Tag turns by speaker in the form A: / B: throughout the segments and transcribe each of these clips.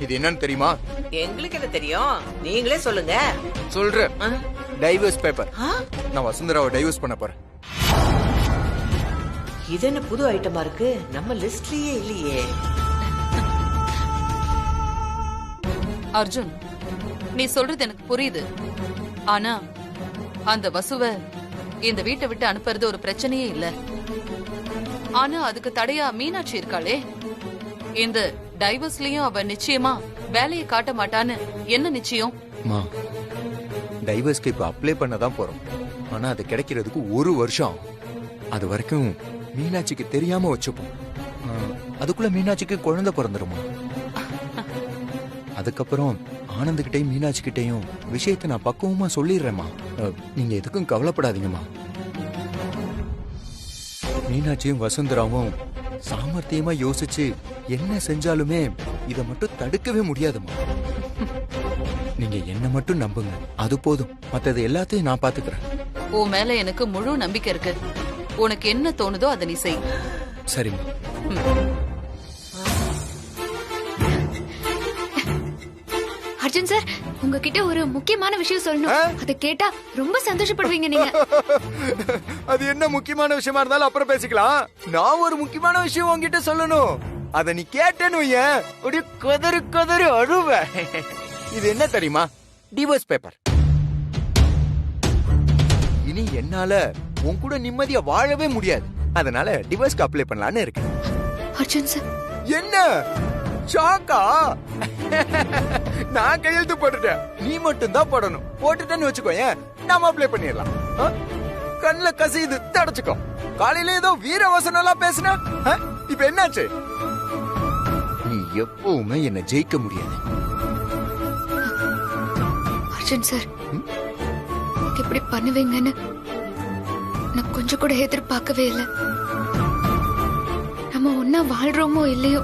A: இது என்னன்னு தெரியுமா?
B: எங்களுக்கு என்ன தெரியும், நீங்களே சொல்லுங்க.
A: சொல்றேன்.
B: ஆ?
A: Divorce paper.
B: ஆ?
A: நான் வசுந்தராவை டைவர்ஸ் பண்ண போறேன்.
B: இது என்ன புது ஐட்டமா இருக்கு, நம்ம லிஸ்ட்லயே இல்லையே.
C: அர்ஜுன், நீ சொல்றது எனக்கு புரியுது. ஆனா அந்த வசுவ இந்த வீட்டை விட்டு அனுப்புறது ஒரு பிரச்சனையே இல்ல. ஆனா அதுக்கு தடையா மீனாட்சி இருக்காளே. இந்த டைவர்ஸ்லயும் அவ நிச்சயமா வேலையை காட்ட மாட்டான்னு என்ன நிச்சயம்?
A: டைவர்ஸ்க்கு இப்ப அப்ளை பண்ண தான் போறோம். ஆனா அது கிடைக்கிறதுக்கு 1 வருஷம். அது வரைக்கும் மீனாட்சிக்கு தெரியாம வச்சுப்போம். அதுக்குள்ள மீனாட்சிக்கு குழந்தை பிறந்துருமா? அதுக்கப்புறம் ஆனந்த் கிட்டையும் மீனாட்சி கிட்டையும் விஷயத்தை நான் பக்குவமா சொல்லிடுறேம்மா. நீங்க எதுக்கும் கவலைப்படாதீங்கம்மா. மீனாட்சியும் வசுந்தராவும் சாமர்த்தியமா யோசிச்சு என்ன செஞ்சாலுமே இத மட்டும் தடுக்கவே முடியாதுமா. நீங்க என்ன மட்டும் நம்புங்க, அது போதும். மத்தது எல்லாத்தையும் நான் பாத்துக்கிறேன்.
C: உன் மேல எனக்கு முழு நம்பிக்கை இருக்கு. உனக்கு என்ன தோணுதோ அதை நீ செய்.
A: சரிம்மா.
D: அர்ஜுன் சார், உங்ககிட்ட ஒரு முக்கியமான விஷயம் சொல்லணும். அதை கேட்டா ரொம்ப சந்தோஷப்படுவீங்க நீங்க.
A: அது என்ன முக்கியமான விஷயமா இருந்தாலும் அப்புறம் பேசிக்கலாம். நான் ஒரு முக்கியமான விஷயம் உன்கிட்ட சொல்லணும். அத நீ கேட்டேன்னு வையேன், அப்படியே கதறு கதறு அழுவ. இது என்ன தெரியுமா? Divorce paper. இனி என்னால உன் கூட நிம்மதியா வாழவே முடியாது. அதனால டிவோர்ஸ்க்கு அப்ளை பண்ணலான்னு இருக்கேன்.
D: அர்ஜுன் சார்,
A: என்ன ஷாக்கா? நான் கையெழுத்து போட்டுட்டேன், நீ மட்டும் தான் போடணும். போட்டுட்டேன்னு வச்சுக்கோயேன், நாம அப்ளை பண்ணிடலாம். கண்ணுல கசியுது, தடைச்சுக்கோ. காலையில ஏதோ வீரவசனம் எல்லாம் பேசுன, இப்ப என்னாச்சு? நீ எப்பவுமே என்ன ஜெயிக்க முடியாது.
D: அர்ஜுன் சார், இப்படி பண்ணுவீங்கன்னு நான் கொஞ்சம் கூட எதிர்பார்க்கவே இல்லை. நம்ம ஒன்னா வாழ்றோமோ இல்லையோ,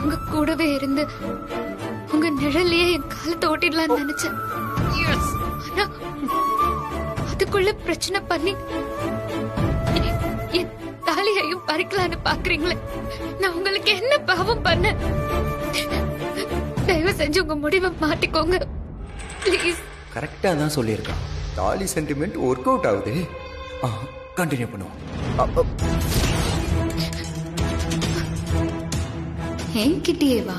D: உங்க கூடவே இருந்து உங்க நிழலையே என் காலத்தை ஓட்டிடலாம்னு நினைச்சேன். ஆனா அதுக்குள்ள பிரச்சனை பண்ணி என் தாலியையும் பறிக்கலான்னு பாக்குறீங்களே. நான் உங்களுக்கு என்ன பாவம் பண்ண? தயவு செஞ்சு உங்க முடிவை மாட்டிக்கோங்க ப்ளீஸ்.
A: கரெக்டா தான் சொல்லியிருக்கான். தாலி சென்டிமெண்ட் ஒர்க் அவுட் ஆகுது. கண்டினியூ பண்ணுவோம்.
D: என்கிட்டயே வா.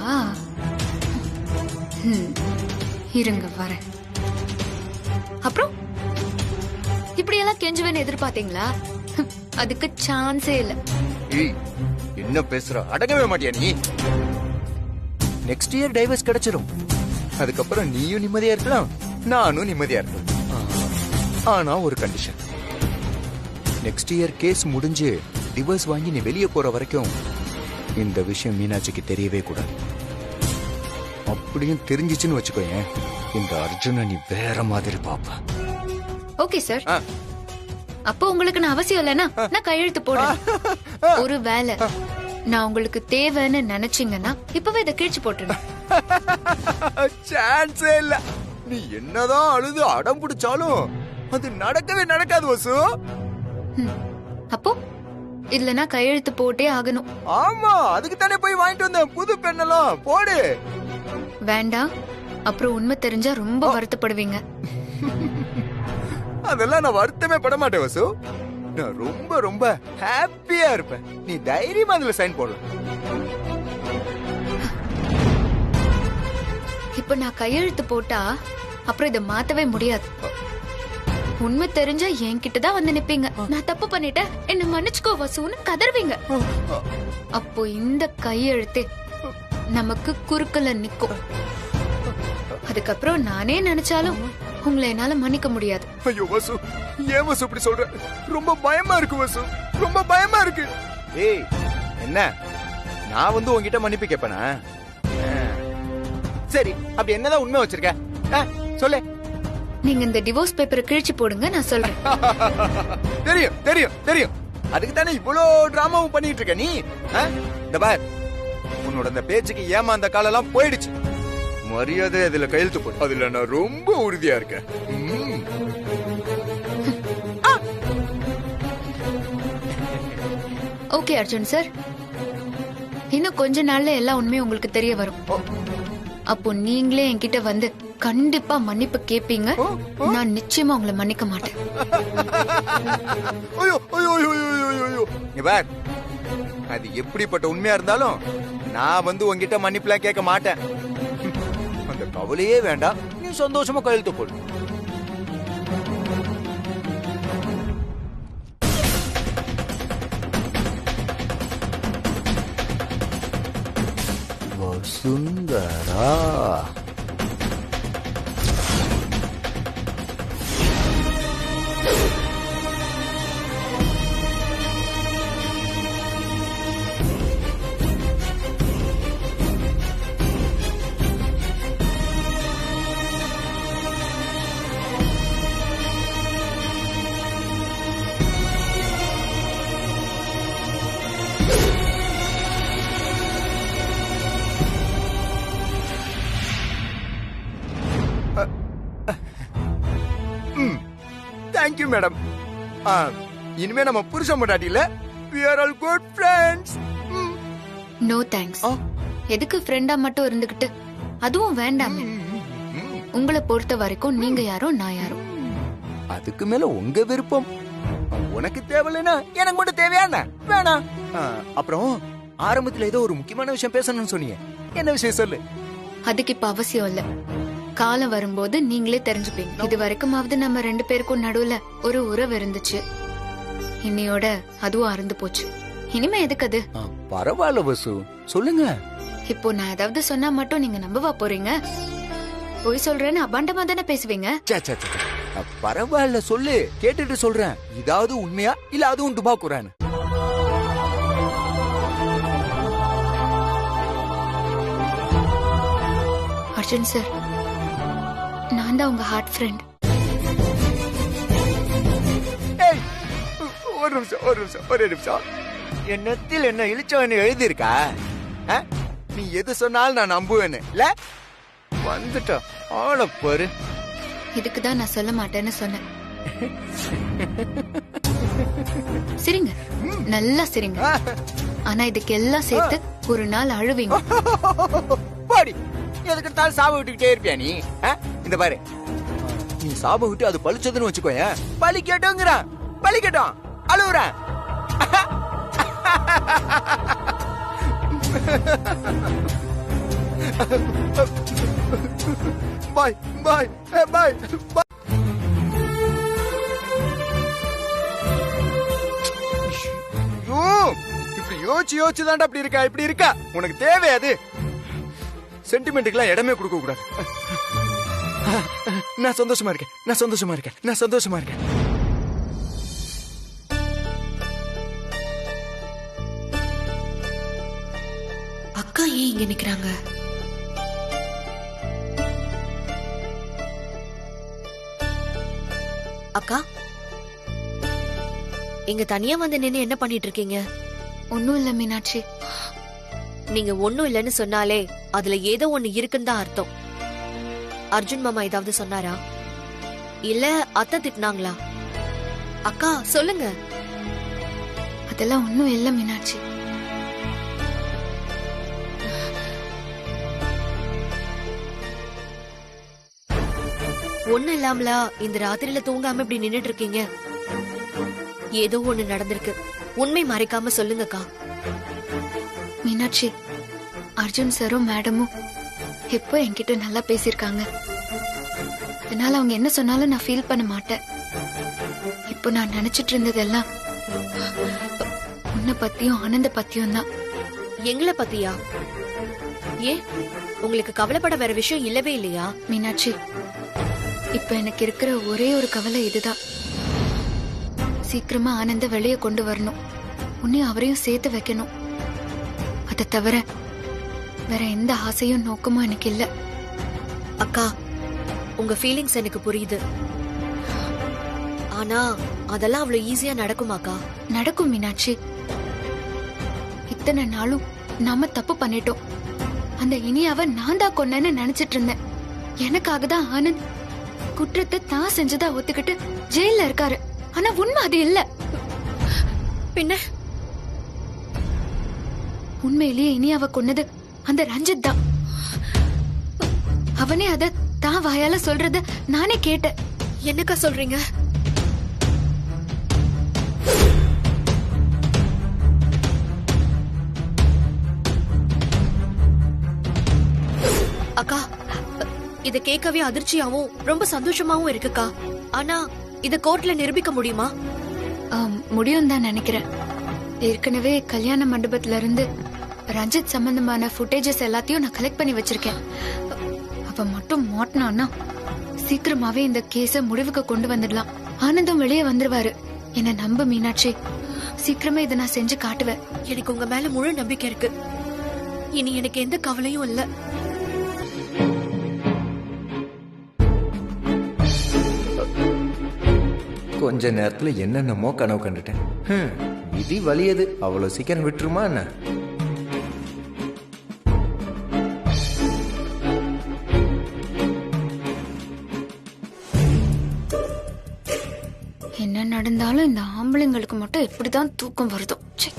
D: இருங்க வரேன். அப்புறம் இப்படி எல்லாம் கெஞ்சுவேன்னு எதிர்பார்த்தீங்களா? அதுக்கு சான்ஸே இல்ல.
A: என்ன பேசுற? அடங்கவே மாட்டியா நீ? நெக்ஸ்ட் இயர் டைவர்ஸ் கிடைச்சிரும். அதுக்கப்புறம் நீயும் நிம்மதியா இருக்கலாம், நானும் நிம்மதியா இருக்கலாம். ஆனா ஒரு கண்டிஷன். நெக்ஸ்ட் இயர் கேஸ் முடிஞ்சு டிவோர்ஸ் வாங்கி நீ வெளியே போற வரைக்கும் இந்த விஷயம் மீனாட்சிக்கு தெரியவே கூடாது. அப்படியும் தெரிஞ்சிச்சுன்னு வச்சுக்கோயேன், இந்த அர்ஜுன நீ வேற மாதிரி பாப்ப.
D: Okay sir. அப்போ உங்களுக்கு நான் அவசியம் இல்லைன்னா நான் கையெழுத்து போடுறேன். ஒரு வேலை நான் உங்களுக்கு தேவைன்னு நினைச்சீங்கன்னா இப்பவே இதை கிழிச்சு போட்டுருங்க.
A: சான்ஸே இல்ல. நீ என்னதான் அழுது அடம் பிடிச்சாலும் அது நடக்கவே நடக்காது வசு.
D: அப்போ இல்லனா கையெழுத்து போட்டே ஆகணும்.
A: ஆமா, அதுக்கு தானே போய் வாங்கிட்டு வந்தேன் புது பெண்ணெல்லாம். போடு.
D: வேண்டாம், அப்புறம் உண்மை தெரிஞ்சா ரொம்ப வருத்தப்படுவீங்க.
A: அதெல்லாம் நான் வருத்தமே பட மாட்டேன் வசு. நான் ரொம்ப ரொம்ப ஹாப்பியா இருப்பேன். நீ தைரியமா அதுல சைன் போடலாம்.
D: இப்ப நான் கையெழுத்து போட்டா அப்புறம் இதை மாத்தவே முடியாது. உண்மை தெரிஞ்சா என்கிட்டதான் வந்து நிப்பீங்க. நான் தப்பு பண்ணிட்டேன், என்ன மன்னிச்சுக்கோ வசூன்னு கதறுவீங்க. அப்போ இந்த கையெழுத்தே நமக்கு குறுக்கல நிக்கும். அதுக்கப்புறம் நானே நினைச்சாலும் உங்களை என்னால மன்னிக்க முடியாது.
A: ஐயோ வசு, ஏன் வசு இப்படி சொல்ற? ரொம்ப பயமா இருக்கு வசு, ரொம்ப பயமா இருக்கு. ஏய் என்ன, நான் வந்து உன்கிட்ட மன்னிப்பு கேட்பேனா? சரி, அப்படி என்னதான் உண்மை வச்சிருக்க சொல்லு.
D: நீங்க இந்த டிவோர்ஸ் பேப்பரை கிழிச்சு போடுங்க, நான் சொல்றேன்.
A: தெரியும் தெரியும் தெரியும். அதுக்கு தானே இவ்வளோ டிராமாவும் பண்ணிட்டு இருக்க நீ. இந்த பார், உன்னோட அந்த பேச்சுக்கு ஏமாந்த காலெல்லாம் போயிடுச்சு. மரியாதை அதுல கையெழுத்து போடு. அதுல நான் ரொம்ப உறுதியா இருக்கேன்.
D: ஓகே அர்ஜுன் சார், இன்னும் கொஞ்ச நாள்ல எல்லாம் உண்மையும் உங்களுக்கு தெரிய வரும். அப்போ நீங்களே என்கிட்ட வந்து கண்டிப்பா மன்னிப்பு கேப்பீங்க. நான் நிச்சயமா உங்களை மன்னிக்க மாட்டேன்.
A: ஐயோ ஐயோ ஐயோ ஐயோ ஐயோ இங்க பார், அது எப்படிப்பட்ட உண்மையா இருந்தாலும் நான் வந்து உன்கிட்ட மன்னிப்புலாம் கேட்க மாட்டேன். அந்த கவலையே வேண்டாம், நீ சந்தோஷமா கையெழுத்து போடு. சுந்தரா தேங்க்யூ மேடம். இனிமே நம்ம புருஷன் பொண்டாட்டில we are all good friends.
D: No thanks. எதுக்கு ஃப்ரெண்டா மட்டும் இருந்துகிட்டு? அதுவும் வேண்டாமே. உங்களை பொறுத்த வரைக்கும் நீங்க யாரோ நான் யாரோ.
A: அதுக்கு மேல உங்க விருப்பம். உனக்கு தேவையில்லைன்னா எனக்கு மட்டும் தேவையான வேணாம். அப்புறம் ஆரம்பத்துல ஏதோ ஒரு முக்கியமான விஷயம் பேசணும்னு சொன்னீங்க. என்ன விஷயம் சொல்லு.
D: அதுக்கு இப்ப அவசியம் இல்ல. காலம் வரும்போது நீங்களே தெரிஞ்சுப்பீங்க. இது வரைக்குமாவது நம்ம 2 பேருக்கும் நடுவுல ஒரு உறவு இருந்துச்சு. இன்னையோட அதுவும் அறுந்து போச்சு. இனிமே எதுக்கு அது?
A: பரவாயில்ல வசு, சொல்லுங்க.
D: இப்போ நான் ஏதாவது சொன்னா மட்டும் நீங்க நம்பவா போறீங்க? போய் சொல்றேன்னு அபாண்டமா தானே பேசுவீங்க.
A: பரவாயில்ல சொல்லு, கேட்டுட்டு சொல்றேன். இதாவது உண்மையா இல்ல அதுவும் டுபாக்குறான்னு?
D: அர்ஜுன் சார், நான் தான் உங்க ஹார்ட் ஃப்ரெண்ட்.
A: ஒரு நிமிஷம். என்னத்தில் என்ன இழிச்சவன்னு எழுதி இருக்கா? நீ எது சொன்னாலும் நான் நம்புவேன்னு இல்ல? வந்துட்ட ஆள பாரு.
D: இதுக்குதான் நான் சொல்ல மாட்டேன்னு சொன்னேன். சரிங்க, நல்லா சரிங்க. ஆனா இதுக்கு எல்லாம் சேர்த்து ஒரு நாள் அழுவீங்க.
A: பாடி எதுக்கு தாள் சாப விட்டுக்கிட்டே இருப்பியா நீ? இந்த பாரு, நீ சாப விட்டு அது பழிச்சதுன்னு வச்சுக்கோய, பழி கேட்டோங்கிறான். பழி கேட்டோம் அழுவுறேன். பாய் பாய் பாய். இப்படி யோசிச்சு தாண்டா அப்படி இருக்கா? இப்படி இருக்கா? உனக்கு தேவையாது. சென்டிமெண்ட்டுக்கெல்லாம் இடமே கொடுக்க கூடாது. நான் சந்தோஷமா இருக்கேன், நான் சந்தோஷமா இருக்கேன், நான் சந்தோஷமா இருக்கேன்.
E: அக்கா ஏன் இங்க நிக்கிறாங்க? அக்கா, இங்க தனியா வந்து நின்னு என்ன பண்ணிட்டு இருக்கீங்க?
D: ஒன்னும் இல்ல மீனாட்சி.
E: நீங்க ஒண்ணும் இல்லன்னு சொன்னாலே அதுல ஏதோ ஒண்ணு இருக்குன்னு தான் அர்த்தம். அர்ஜுன் மாமா ஏதாவது சொன்னாரா? இல்ல அத்தை திட்டினாங்களா? அக்கா சொல்லுங்க.
D: அதெல்லாம் ஒன்னும் இல்ல மீனாட்சி.
E: ஒண்ணு இல்லாமலா இந்த ராத்திரியில தூங்காம இப்படி நின்னுட்டு இருக்கீங்க? ஏதோ ஒண்ணு நடந்திருக்கு. உண்மை மறைக்காம சொல்லுங்கக்கா.
D: மீனாட்சி, அர்ஜுன் சாரும் மேடமும் எப்போ என்கிட்ட நல்லா பேசியிருக்காங்க. அதனால அவங்க என்ன சொன்னாலும் நான் ஃபீல் பண்ண மாட்டேன். இப்போ நான் நினைச்சிட்டு இருந்ததெல்லாம் உன்னை பத்தியும் ஆனந்த பத்தியும் தான்.
E: எங்களை பத்தியா? ஏன் உங்களுக்கு கவலைப்பட வேற விஷயம் இல்லவே இல்லையா?
D: மீனாட்சி, இப்ப எனக்கு இருக்கிற ஒரே ஒரு கவலை இதுதான். சீக்கிரமா ஆனந்த வெளியே கொண்டு வரணும். உன்னையும் அவரையும் சேர்த்து வைக்கணும். அதை தவிர வேற எந்த ஆசையும் நோக்கமும் எனக்கு இல்ல.
E: அக்கா, உங்க ஃபீலிங்ஸ் எனக்கு புரியுது. ஆனா அதெல்லாம் அவ்வளவு ஈஸியா நடக்குமாக்கா?
D: நடக்கும் மீனாட்சி. இத்தனை நாளும் நாம தப்பு பண்ணிட்டோம். அந்த இனியாவை நான் தான் கொன்னேன்னு நினைச்சிட்டு இருந்தேன். எனக்காக தான் ஆனந்த் குற்றத்தை தான் செஞ்சதா ஒத்துக்கிட்டு ஜெயில இருக்காரு. ஆனா உண்மை அது இல்ல.
E: பின்ன
D: உண்மையிலேயே இனியாவை கொன்னது அந்த ரஞ்சித் தான். அவனே அத தான் வாயால சொல்றத நானே கேட்டேன்.
E: என்னக்கா சொல்றீங்க? அக்கா, இத கேட்கவே அதிர்ச்சியாவும் ரொம்ப சந்தோஷமாவும் இருக்குக்கா. ஆனா இத கோர்ட்ல நிரூபிக்க முடியுமா?
D: முடியும் தான் நினைக்கிறேன். ஏற்கனவே கல்யாண மண்டபத்துல இருந்து ரஞ்சித் சம்பந்தமான ஃபுட்டேஜஸ் எல்லாத்தையும் நான் கலெக்ட் பண்ணி வச்சிருக்கேன். அவ மட்டும் மாட்டினான்னா சீக்கிரமாவே இந்த கேஸ முடிவுக்கு கொண்டு வந்துடலாம். ஆனந்தம் வெளியே வந்துருவாரு. என்ன நம்ப மீனாட்சி, சீக்கிரமே இதை நான் செஞ்சு காட்டுவேன்.
E: எனக்கு உங்க மேல முழு நம்பிக்கை இருக்கு. இனி எனக்கு எந்த கவலையும் இல்ல.
A: கொஞ்ச நேரத்துல என்னென்னமோ கனவு கண்டுட்டேன். விதி வலியது, அவ்வளவு சீக்கிரம் விட்டுருமா என்ன?
D: என்ன நடந்தாலும் இந்த ஆம்பளைங்களுக்கு மட்டும் எப்படிதான் தூக்கம் வருதோ. ச்சே.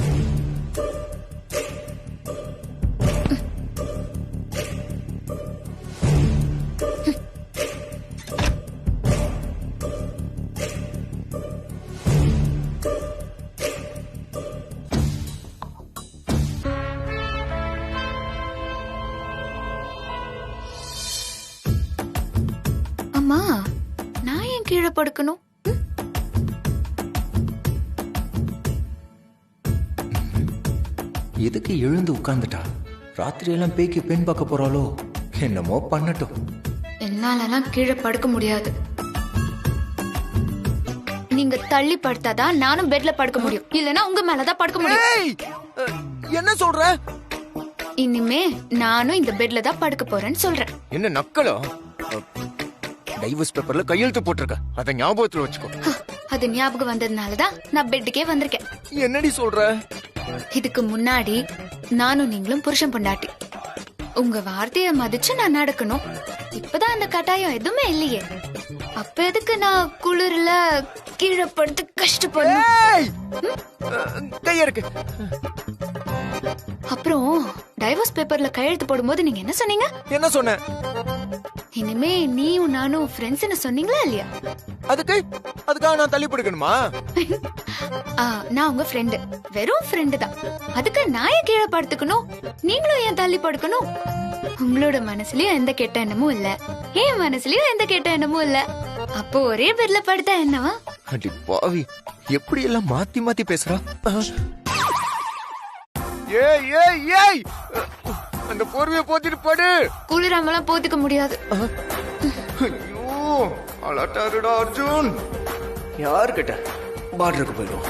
D: அம்மா, நான் ஏன் கீழே படுக்கணும்?
A: எதுக்கு எழுந்து உட்கார்ந்துட்டா? ராத்திரி எல்லாம் பேய்க்கு பெண் பார்க்க போறாளோ? என்னமோ பண்ணட்டும்.
D: என்னாலலாம் கீழே படுக்க முடியாது. நீங்க தள்ளி படுத்தாதான் நானும் பெட்ல படுக்க முடியும். இல்லனா உங்க மேலதான் படுக்க முடியும்.
A: என்ன சொல்ற?
D: இனிமே நானும் இந்த பெட்ல தான் படுக்க போறேன்னு சொல்றேன்.
A: என்ன நக்கலா? டைவர்ஸ் பேப்பர்ல கையெழுத்து போட்டிருக்க, அத ஞாபகத்துல வச்சுக்கோ.
D: அது ஞாபகம் வந்ததுனாலதான் நான் பெட்டுக்கே வந்திருக்கேன்.
A: என்னடி சொல்ற?
D: இதுக்கு முன்னாடி நானும் நீங்களும் புருஷன் பொண்டாட்டி. உங்க வார்த்தைய மதிச்சு நான் நடக்கணும். இப்பதான் அந்த கட்டாயம் எதுவுமே இல்லையே. அப்ப எதுக்கு நான் குளிர்ல கீழே படுத்து கஷ்டப்படணும்?
A: கையா இருக்கு.
D: அப்புறம் டைவர்ஸ் பேப்பர்ல கையெழுத்து போடும்போது நீங்க என்ன சொன்னீங்க?
A: என்ன சொன்ன?
D: இனிமே நீயும் நானும் ஃப்ரெண்ட்ஸ்னு சொன்னீங்களா இல்லையா?
A: அதுக்காக நான் தள்ளி படுக்கணுமா?
D: நான் உங்க ஃப்ரெண்டு, வெறும் ஃப்ரெண்டு தான். அதுக்கு நான் ஏன் கீழே படுத்துக்கணும்? நீங்களும் ஏன் தள்ளி படுக்கணும்? உங்களோட மனசுலயும் எந்த கெட்ட எண்ணமும் இல்ல, என் மனசுலயும் எந்த கெட்ட எண்ணமும் இல்ல. அப்போ ஒரே பெட்ல படுத்தா என்னவா?
A: அடி பாவி, எப்படி எல்லாம் மாத்தி மாத்தி பேசுறா. ஏய் ஏய் ஏய், அந்த போர்வையை போத்திட்டு படு.
D: குளிராமலாம் போத்துக்க முடியாது.
A: ஐயோ, அலட்டாருடா அர்ஜுன். யாருக்கிட்ட? பார்டருக்கு போயிடும்.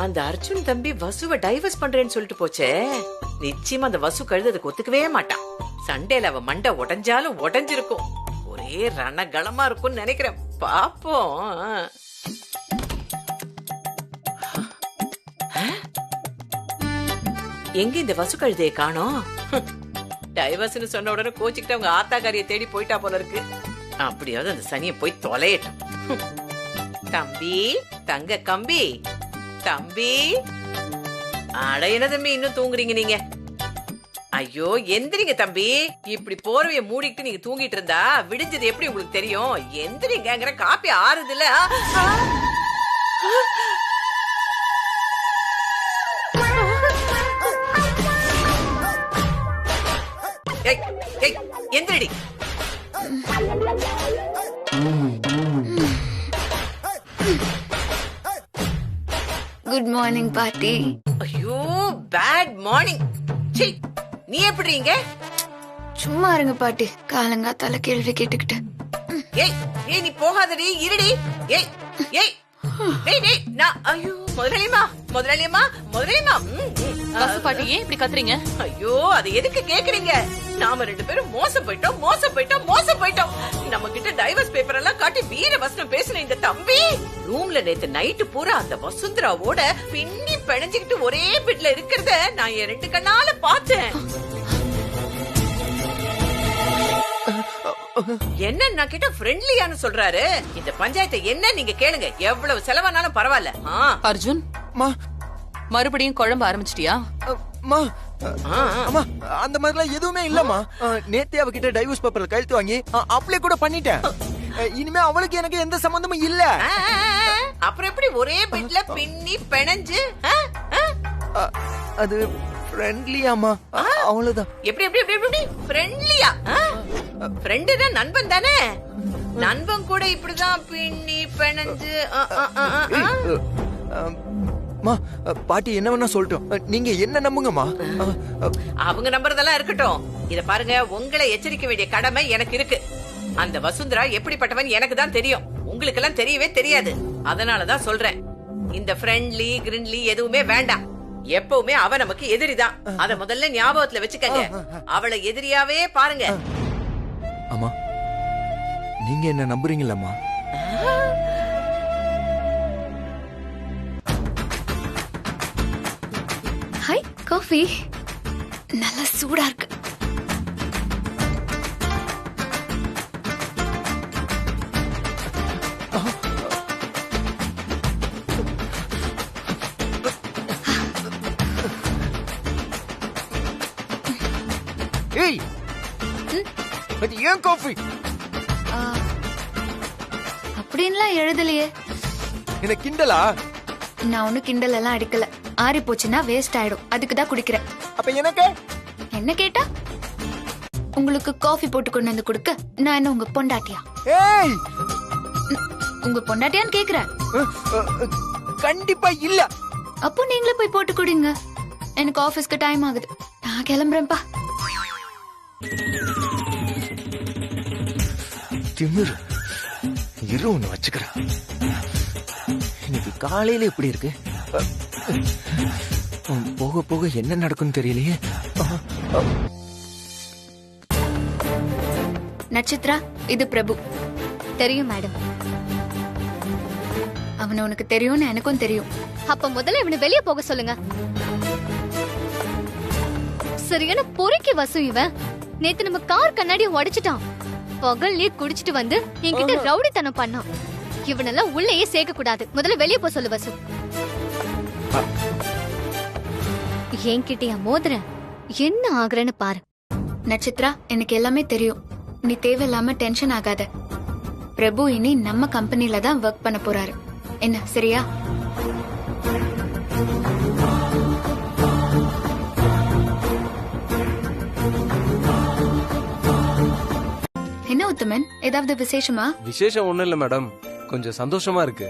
B: அந்த அர்ஜுன் தம்பி வசுவை டைவர்ஸ் பண்றேன்னு சொல்லிட்டு போச்சே. நிச்சயமா அந்த வசு கழுதுக்கு ஒத்துக்கவே மாட்டான். சண்டேல அவ மண்டை உடைஞ்சாலும் உடைஞ்சிருக்கும். ஒரே ரணகலமா இருக்கும்னு நினைக்கிறேன். பாப்போம். எங்க இந்த வசு கழுதையை காணோம்? டைவர்ஸ்னு சொன்ன உடனே கோச்சிக்கிட்டு அவங்க ஆத்தாக்காரிய தேடி போயிட்டா போல இருக்கு. அப்படியாவது அந்த சனியை போய் தொலையட்டும். தம்பி, தங்க கம்பி, தம்பி. அட என்ன தம்பி இன்னும் தூங்குறீங்க நீங்க? ஐயோ எந்திரிங்க தம்பி. இப்படி போர்வைய மூடிட்டு நீங்க தூங்கிட்டு இருந்தா விடிஞ்சது எப்படி உங்களுக்கு தெரியும்? எந்திரிங்க, காப்பி ஆறுது இல்ல. எந்திரடி.
D: குட் மார்னிங் பாட்டி.
B: ஐயோ பேட் மார்னிங். நீ எப்படிங்க?
D: சும்மா இருங்க பாட்டி, காலங்காத்தால கேள்வி கேட்டுக்கிட்டு.
B: ஏய் ஏய், நீ போகாதடி, இருடி. ஏய் ஏய் டேய் டேய், நான் ஐயோ முதலாளியம்மா முதலாளியம்மா முதலாளியம்மா.
C: வசு பாட்டி ஏன் இப்படி கத்துறீங்க?
B: ஐயோ அது எதுக்கு கேக்குறீங்க? நாம ரெண்டு பேரும் மோசம் போயிட்டோம். நம்ம கிட்ட டைவர்ஸ் பேப்பர் எல்லாம் காட்டி வீர வசனம் பேசின இந்த தம்பி ரூம்ல நேத்து நைட்டு பூரா அந்த வசுந்தராவோட பின்னி பிணைஞ்சுக்கிட்டு ஒரே பெட்ல இருக்கிறத நான் என் ரெண்டு கண்ணால பார்த்தேன். என்ன நான் கிட்ட ஃப்ரெண்ட்லியான்னு சொல்றாரு. இந்த பஞ்சாயத்தை என்ன நீங்க கேளுங்க, எவ்வளவு செலவானாலும் பரவாயில்ல.
C: அர்ஜுன்,
A: மா
C: மறுபடியும் குழம்ப ஆரம்பிச்சிட்டியா?
A: மா அம்மா அந்த மாதிரிலாம் எதுவுமே இல்லம்மா. நேத்தே அவகிட்ட டைவர்ஸ் பேப்பர்ல கையெழுத்து வாங்கி அப்ளை கூட பண்ணிட்டேன். இனிமே அவளுக்கு எனக்கு எந்த சம்பந்தமும் இல்ல.
B: அப்புறம் எப்படி ஒரே பெட்ல பின்னி பிணைஞ்சு?
A: அது ஃப்ரெண்ட்லியாமா, அவ்வளவுதான்.
B: எப்படி எப்படி எப்படி எப்படி ஃப்ரெண்ட்லியா? ஃப்ரெண்டுனா நண்பன் தானே. நண்பன் கூட இப்படிதான் பின்னி பிணைஞ்சு.
A: மா பாட்டி என்ன வேணா சொல்லட்டும், நீங்க என்ன நம்புங்கம்மா.
B: அவங்க நம்புறதெல்லாம் இருக்கட்டும். இத பாருங்க, உங்களை எச்சரிக்க வேண்டிய கடமை எனக்கு இருக்கு. அந்த வசுந்தரா எப்படிப்பட்டவன் எனக்கு தான் தெரியும், உங்களுக்கு எல்லாம் தெரியவே தெரியாது. அதனாலதான் சொல்றேன், இந்த ஃப்ரெண்ட்லி கிரிண்ட்லி எதுவுமே வேண்டாம். எப்பவுமே அவ நமக்கு எதிரிதான். அத முதல்ல ஞாபகத்துல வச்சுக்கங்க. அவளை எதிரியாவே பாருங்க.
A: அம்மா நீங்க என்ன நம்புறீங்களம்மா?
D: ஹாய், காஃபி நல்லா சூடா இருக்கு.
A: ஏய், அது ஏன் காஃபி?
D: அப்படின்லாம் எழுதலையே.
A: என்ன கிண்டலா?
D: நான் ஒண்ணு கிண்டல் எல்லாம் அடிக்கல. ஆறி போச்சுன்னா வேஸ்ட் ஆயிடும், அதுக்கு தான் குடிக்கிறேன்.
A: அப்ப எனக்கு
D: என்ன கேட்டா? உங்களுக்கு காஃபி போட்டு கொண்டு வந்து கொடுக்க நான் என்ன உங்க பொண்டாட்டியா?
A: ஏய்,
D: உங்க பொண்டாட்டியான்னு கேக்குறேன்.
A: கண்டிப்பா இல்ல.
D: அப்போ நீங்களே போய் போட்டு குடிங்க. எனக்கு ஆபீஸ்க்கு டைம் ஆகுது, நான் கிளம்புறேன்ப்பா.
A: திமிரு இரு, ஒண்ணு வச்சுக்கிறேன். இன்னைக்கு காலையில எப்படி இருக்கு? போக போக என்ன நடக்கும்னு தெரியலையே.
D: நட்சத்திரா, இது பிரபு. தெரியும் மேடம். அவனை உனக்கு தெரியும்னு எனக்கும் தெரியும்.
F: அப்ப முதல்ல இவனை வெளியே போக சொல்லுங்க. சரியான பொறுக்கி வசு இவன். நேத்து நம்ம கார் கண்ணாடியை உடைச்சிட்டான். பகல்லே குடிச்சிட்டு வந்து என்கிட்ட ரவுடித்தனம் பண்ணான். இவனெல்லாம் உள்ளேயே சேர்க்க கூடாது. முதல்ல வெளியே போ சொல்லு வசு. என்கிட்டயா மோதுற? என்ன ஆகுறன்னு பாரு.
D: நட்சத்திரா, எனக்கு எல்லாமே தெரியும். நீ தேவையில்லாம டென்ஷன் ஆகாத. பிரபு இனி நம்ம கம்பெனில தான் ஒர்க் பண்ண போறாரு. என்ன சரியா? என்ன உத்தமன், ஏதாவது விசேஷமா?
G: விசேஷம் ஒண்ணும் இல்ல மேடம், கொஞ்சம் சந்தோஷமா இருக்கு.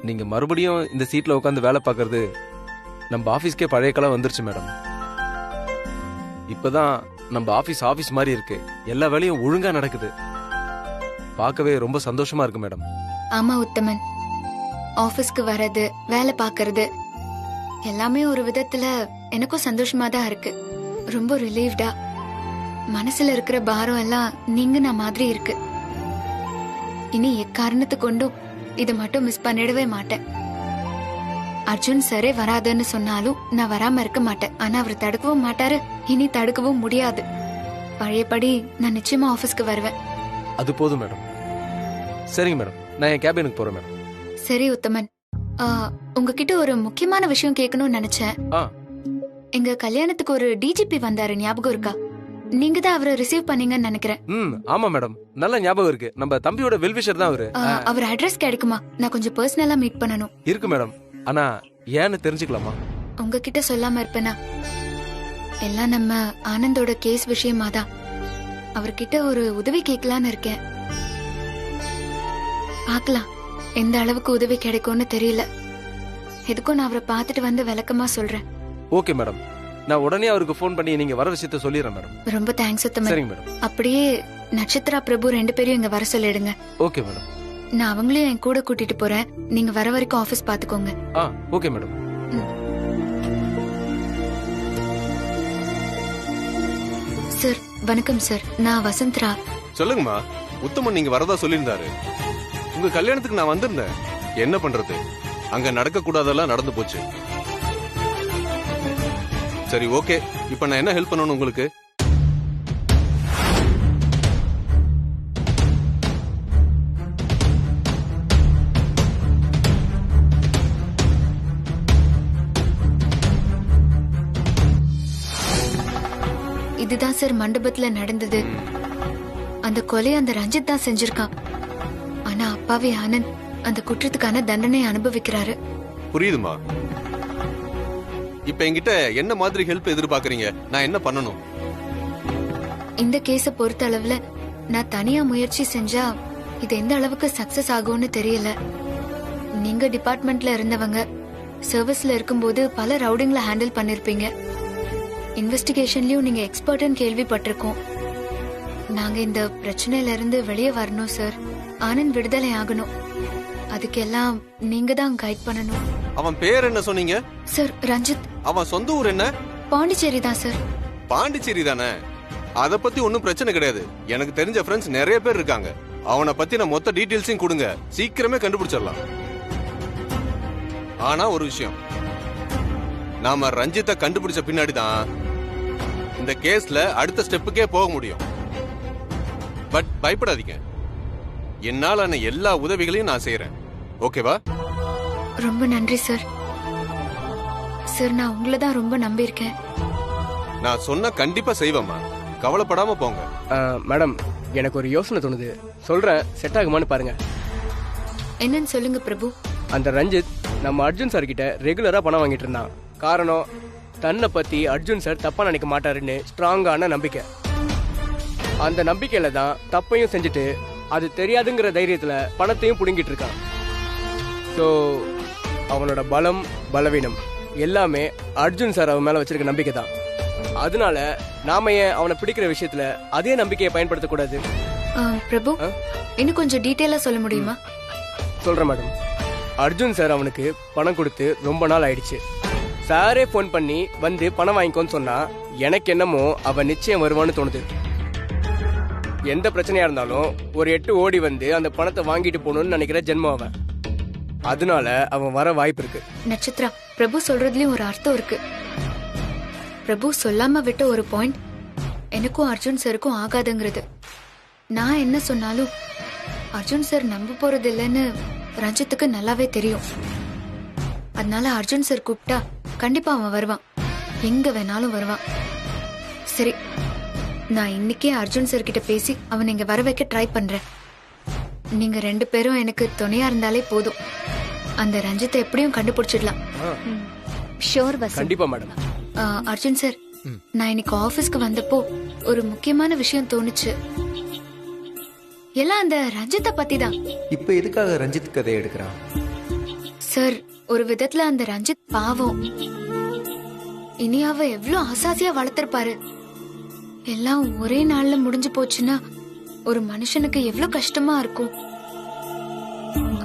G: நீங்க மறுபடியும் இந்த சீட்ல உட்காந்து வேலை பார்க்கறது நம்ம ஆபீஸ்க்கே பழைய காலம் வந்துருச்சு மேடம். இப்பதான் நம்ம ஆபீஸ் மாதிரி இருக்கு. எல்லா வேலையும் ஒழுங்கா நடக்குது. பார்க்கவே ரொம்ப சந்தோஷமா இருக்கு மேடம்.
D: ஆமா உத்தமன், ஆபீஸ்க்கு வர்றது, வேலை பார்க்கறது எல்லாமே ஒரு விதத்துல எனக்கும் சந்தோஷமா தான் இருக்கு. ரொம்ப ரிலீவ்டா, மனசுல இருக்கிற பாரம் எல்லாம் நீங்கின மாதிரி இருக்கு. இனி எக்காரணத்து கொண்டும் இதை மட்டும் மிஸ் பண்ணிடவே மாட்டேன். அர்ஜுன் சரே வராதுன்னு சொன்னாலும் நான் வராம இருக்க மாட்டேன். ஆனா அவர் தடுக்கவும் மாட்டாரு, இனி தடுக்கவும் முடியாது. பழையபடி நான் நிச்சயமா ஆபீஸ்க்கு வருவேன்.
G: அது போதும் மேடம். சரிங்க மேடம், நான் என் கேபினுக்கு போறேன் மேடம்.
D: சரி உத்தமன், உங்ககிட்ட ஒரு முக்கியமான விஷயம் கேட்கணும்னு நினைச்சேன். எங்க கல்யாணத்துக்கு ஒரு டிஜிபி வந்தாரு, ஞாபகம் இருக்கா? நீங்க தான் அவரை ரிசீவ் பண்ணீங்கன்னு நினைக்கிறேன்.
G: ஆமா மேடம், நல்ல ஞாபகம் இருக்கு. நம்ம தம்பியோட வெல்விஷர் தான் அவரு.
D: அவர் அட்ரஸ் கிடைக்குமா? நான் கொஞ்சம் பர்சனலா மீட் பண்ணணும்.
G: இருக்கு மேடம், ஆனா ஏன்னு தெரிஞ்சுக்கலாமா?
D: உங்ககிட்ட சொல்லாம இருப்பேனா? எல்லாம் நம்ம ஆனந்தோட கேஸ் விஷயமா தான். அவர்கிட்ட ஒரு உதவி கேட்கலான்னு இருக்கேன். பார்க்கலாம் எந்த அளவுக்கு உதவி கிடைக்கும்னு தெரியல. எதுக்கும் நான் அவரை பார்த்துட்டு வந்து விளக்கமா சொல்றேன்.
G: ஓகே மேடம், நான் உடனே அவருக்கு ஃபோன் பண்ணி நீங்க வர விஷயத்த சொல்லிடுறேன் மேடம்.
D: ரொம்ப தேங்க்ஸ் உத்தமன்.
G: சரிங்க மேடம்.
D: அப்படியே நட்சத்திரா பிரபு 2 பேரையும் இங்க வர சொல்லிடுங்க.
G: Okay madam.
D: நான் அவங்களையும் என் கூட கூட்டிட்டு போறேன். நீங்க வர வரைக்கும் ஆபீஸ் பாத்துக்கோங்க.
G: Okay madam.
D: சார் வணக்கம் சார், நான் வசந்தரா.
H: சொல்லுங்கம்மா. உத்தமன் நீங்க வரதா சொல்லியிருந்தாரு. உங்க கல்யாணத்துக்கு நான் வந்திருந்தேன். என்ன பண்றது, அங்க நடக்க கூடாதெல்லாம் நடந்து போச்சு. சரி ஓகே, இப்ப நான் என்ன ஹெல்ப் பண்ணணும் உங்களுக்கு?
D: தான் சார் மண்டபத்துல நடந்தது. அந்த கொலை அந்த ரஞ்சித் தான் செஞ்சிருக்கான். ஆனா அப்பாவி ஆனந்த் அந்த குற்றத்துக்கான தண்டனை அனுபவிக்கிறாரு.
H: புரியுதுமா. இப்ப என்கிட்ட என்ன மாதிரி ஹெல்ப் எதிர்பார்க்கறீங்க? நான் என்ன பண்ணணும்?
D: இந்த கேஸ பொறுத்த அளவுல நான் தனியா முயற்சி செஞ்சா இது எந்த அளவுக்கு சக்சஸ் ஆகும்னு தெரியல. நீங்க டிபார்ட்மெண்ட்ல இருந்தவங்க, சர்வீஸ்ல இருக்கும்போது பல ரவுடிங்ல ஹேண்டில் பண்ணிருப்பீங்க. இன்வெஸ்டிகேஷன்லயும் நீங்க எக்ஸ்பர்ட்னு கேள்விப்பட்டிருக்கோம். நாங்க இந்த பிரச்சனையில இருந்து வெளியே வரணும் சார். ஆனந்த் விடுதலை ஆகணும். அதுக்கெல்லாம் நீங்க தான் கைட் பண்ணணும்.
H: அவன் பேர் என்ன சொன்னீங்க?
D: சார் ரஞ்சித்.
H: அவன் சொந்த ஊர் என்ன?
D: பாண்டிச்சேரி தான் சார்.
H: பாண்டிச்சேரி தானே? அத பத்தி ஒன்னும் பிரச்சனை கிடையாது. எனக்கு தெரிஞ்ச ஃப்ரெண்ட்ஸ் நிறைய பேர் இருக்காங்க. அவனை பத்தி நான் மொத்த டீடைல்ஸையும் கொடுங்க, சீக்கிரமே கண்டுபிடிச்சிடலாம். ஆனா ஒரு விஷயம், நாம ரஞ்சித்தை கண்டுபிடிச்ச பின்னாடி தான் இந்த கேஸ்ல அடுத்த ஸ்டெப்புக்கே போக முடியும். பட் பயப்படாதீங்க, என்னாலான எல்லா உதவிகளையும் நான் செய்யறேன். ஓகேவா?
D: ரொம்ப நன்றி சார். சார் நான் உங்களை தான் ரொம்ப நம்பியிருக்கேன்.
H: நான் சொன்ன கண்டிப்பா செய்வேம்மா, கவலைப்படாம போங்க.
I: மேடம், எனக்கு ஒரு யோசனை தோணுது, சொல்றேன், செட் ஆகுமான்னு பாருங்க.
D: என்னன்னு சொல்லுங்க பிரபு.
I: அந்த ரஞ்சித் நம்ம அர்ஜுன் சார் கிட்ட ரெகுலரா பணம் வாங்கிட்டு இருந்தான். காரணம், தன்னை பத்தி அர்ஜுன் சார் தப்பா நினைக்க மாட்டாருன்னு ஸ்ட்ராங்கான நம்பிக்கை. அந்த நம்பிக்கையில தான் தப்பையும் செஞ்சுட்டு அது தெரியாதுங்கிற தைரியத்துல பணத்தையும் புடுங்கிட்டு இருக்கான். ஸோ அவனோட பலம் பலவீனம் எல்லாமே அர்ஜுன் சார் அவன் மேல வச்சிருக்க நம்பிக்கை தான். அதனால நாம ஏன் அவனை பிடிக்கிற விஷயத்துல அதே நம்பிக்கையை பயன்படுத்தக்கூடாது?
D: பிரபு, இன்னும் கொஞ்சம் டீட்டெயிலா சொல்ல முடியுமா?
I: சொல்றேன் மேடம். அர்ஜுன் சார் அவனுக்கு பணம் கொடுத்து ரொம்ப நாள் ஆயிடுச்சு. சாரே போன் பண்ணி வந்து பணம் வாங்கிக்கோன்னு சொன்னா எனக்கு என்னமோ அவன் நிச்சயம் வருவான்னு தோணுது. எந்த பிரச்சனையா இருந்தாலும் ஒரு 8 ஓடி வந்து அந்த பணத்தை வாங்கிட்டு போகணும்னு நினைக்கிற ஜென்மம் அவன். அதனால அவன் வர வாய்ப்பு இருக்கு.
D: நட்சத்திரா, பிரபு சொல்றதுலயும் ஒரு அர்த்தம் இருக்கு. பிரபு சொல்லாம விட்ட ஒரு பாயிண்ட் எனக்கும் அர்ஜுன் சாருக்கும் ஆகாதுங்கிறது. நான் என்ன சொன்னாலும் அர்ஜுன் சார் நம்ப போறது இல்லைன்னு ரஞ்சித்துக்கு நல்லாவே தெரியும். அதனால அர்ஜுன் சார் கூப்பிட்டா கண்டிப்பா அவன் வருவான், எங்க வேணாலும் வருவான். சரி, நான் இன்னைக்கே அர்ஜுன் சார் கிட்ட பேசி அவன் இங்க வர வைக்க ட்ரை பண்றேன். நீங்க 2 பேரும் எனக்கு துணையா இருந்தாலே போதும். அந்த ரஞ்சித்தை எப்படியும் கண்டுபிடிச்சிடலாம்.
F: ஷோர் வசு.
I: கண்டிப்பா மேடம்.
D: அர்ஜுன் சார், நான் இன்னைக்கு ஆபீஸ்க்கு வந்தப்போ ஒரு முக்கியமான விஷயம் தோணுச்சு. எல்லாம் அந்த ரஞ்சித்தை பத்தி தான்.
A: இப்ப எதுக்காக ரஞ்சித் கதை எடுக்கிறான்?
D: சார், ஒரு விதத்துல அந்த ரஞ்சித் பாவம். இனியாவ எவ்வளவு ஆசாசியா வளர்த்திருப்பாரு. எல்லாம் ஒரே நாள்ல முடிஞ்சு போச்சுன்னா ஒரு மனுஷனுக்கு எவ்வளவு கஷ்டமா இருக்கும்.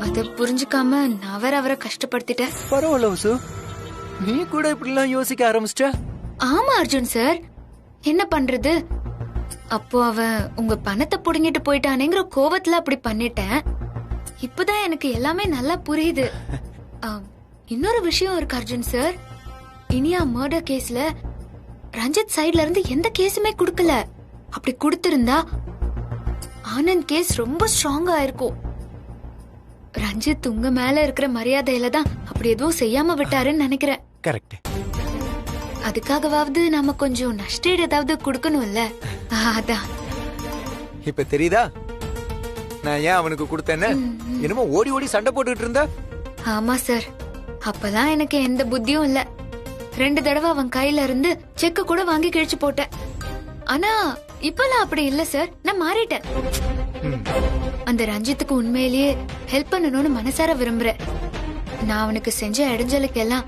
D: அத புரிஞ்சுக்காம நான் வேற அவரை கஷ்டப்படுத்திட்டேன்.
A: பரவாயில்ல வசு, நீ கூட இப்படி எல்லாம் யோசிக்க ஆரம்பிச்சிட்ட.
D: ஆமா அர்ஜுன் சார், என்ன பண்றது? அப்போ அவன் உங்க பணத்தை புடுங்கிட்டு போயிட்டானேங்கிற கோவத்துல அப்படி பண்ணிட்டேன். இப்பதான் எனக்கு எல்லாமே நல்லா புரியுது. இன்னொரு விஷயம் இருக்கு அர்ஜுன் சார். இனியா மர்டர் கேஸ்ல ரஞ்சித் சைடுல இருந்து எந்த கேஸுமே குடுக்கல. அப்படி கொடுத்திருந்தா ஆனந்த் கேஸ் ரொம்ப ஸ்ட்ராங்கா இருக்கும். ரஞ்சித் உங்க மேல இருக்கிற மரியாதையில தான் அப்படி எதுவும் செய்யாம விட்டாருன்னு நினைக்கிறேன்.
A: கரெக்ட்.
D: அதுக்காகவாவது நாம கொஞ்சம் நஷ்டீடு ஏதாவது கொடுக்கணும்ல, அதான்.
A: இப்ப தெரியுதா நான் ஏன் அவனுக்கு கொடுத்தேன்னு? என்னமோ ஓடி ஓடி சண்டை போட்டுக்கிட்டு இருந்த.
D: ஆமா சார், அப்பதான் எனக்கு எந்த புத்தியும் இல்ல. 2 தடவை அவன் கையில இருந்து செக்க கூட வாங்கி கிழிச்சு போட்டேன். ஆனா இப்பெல்லாம் அப்படி இல்ல சார், நான் மாறிட்டேன். அந்த ரஞ்சித்துக்கு உண்மையிலேயே ஹெல்ப் பண்ணணும்னு மனசார விரும்புறேன். நான் அவனுக்கு செஞ்ச இடைஞ்சலுக்கு எல்லாம்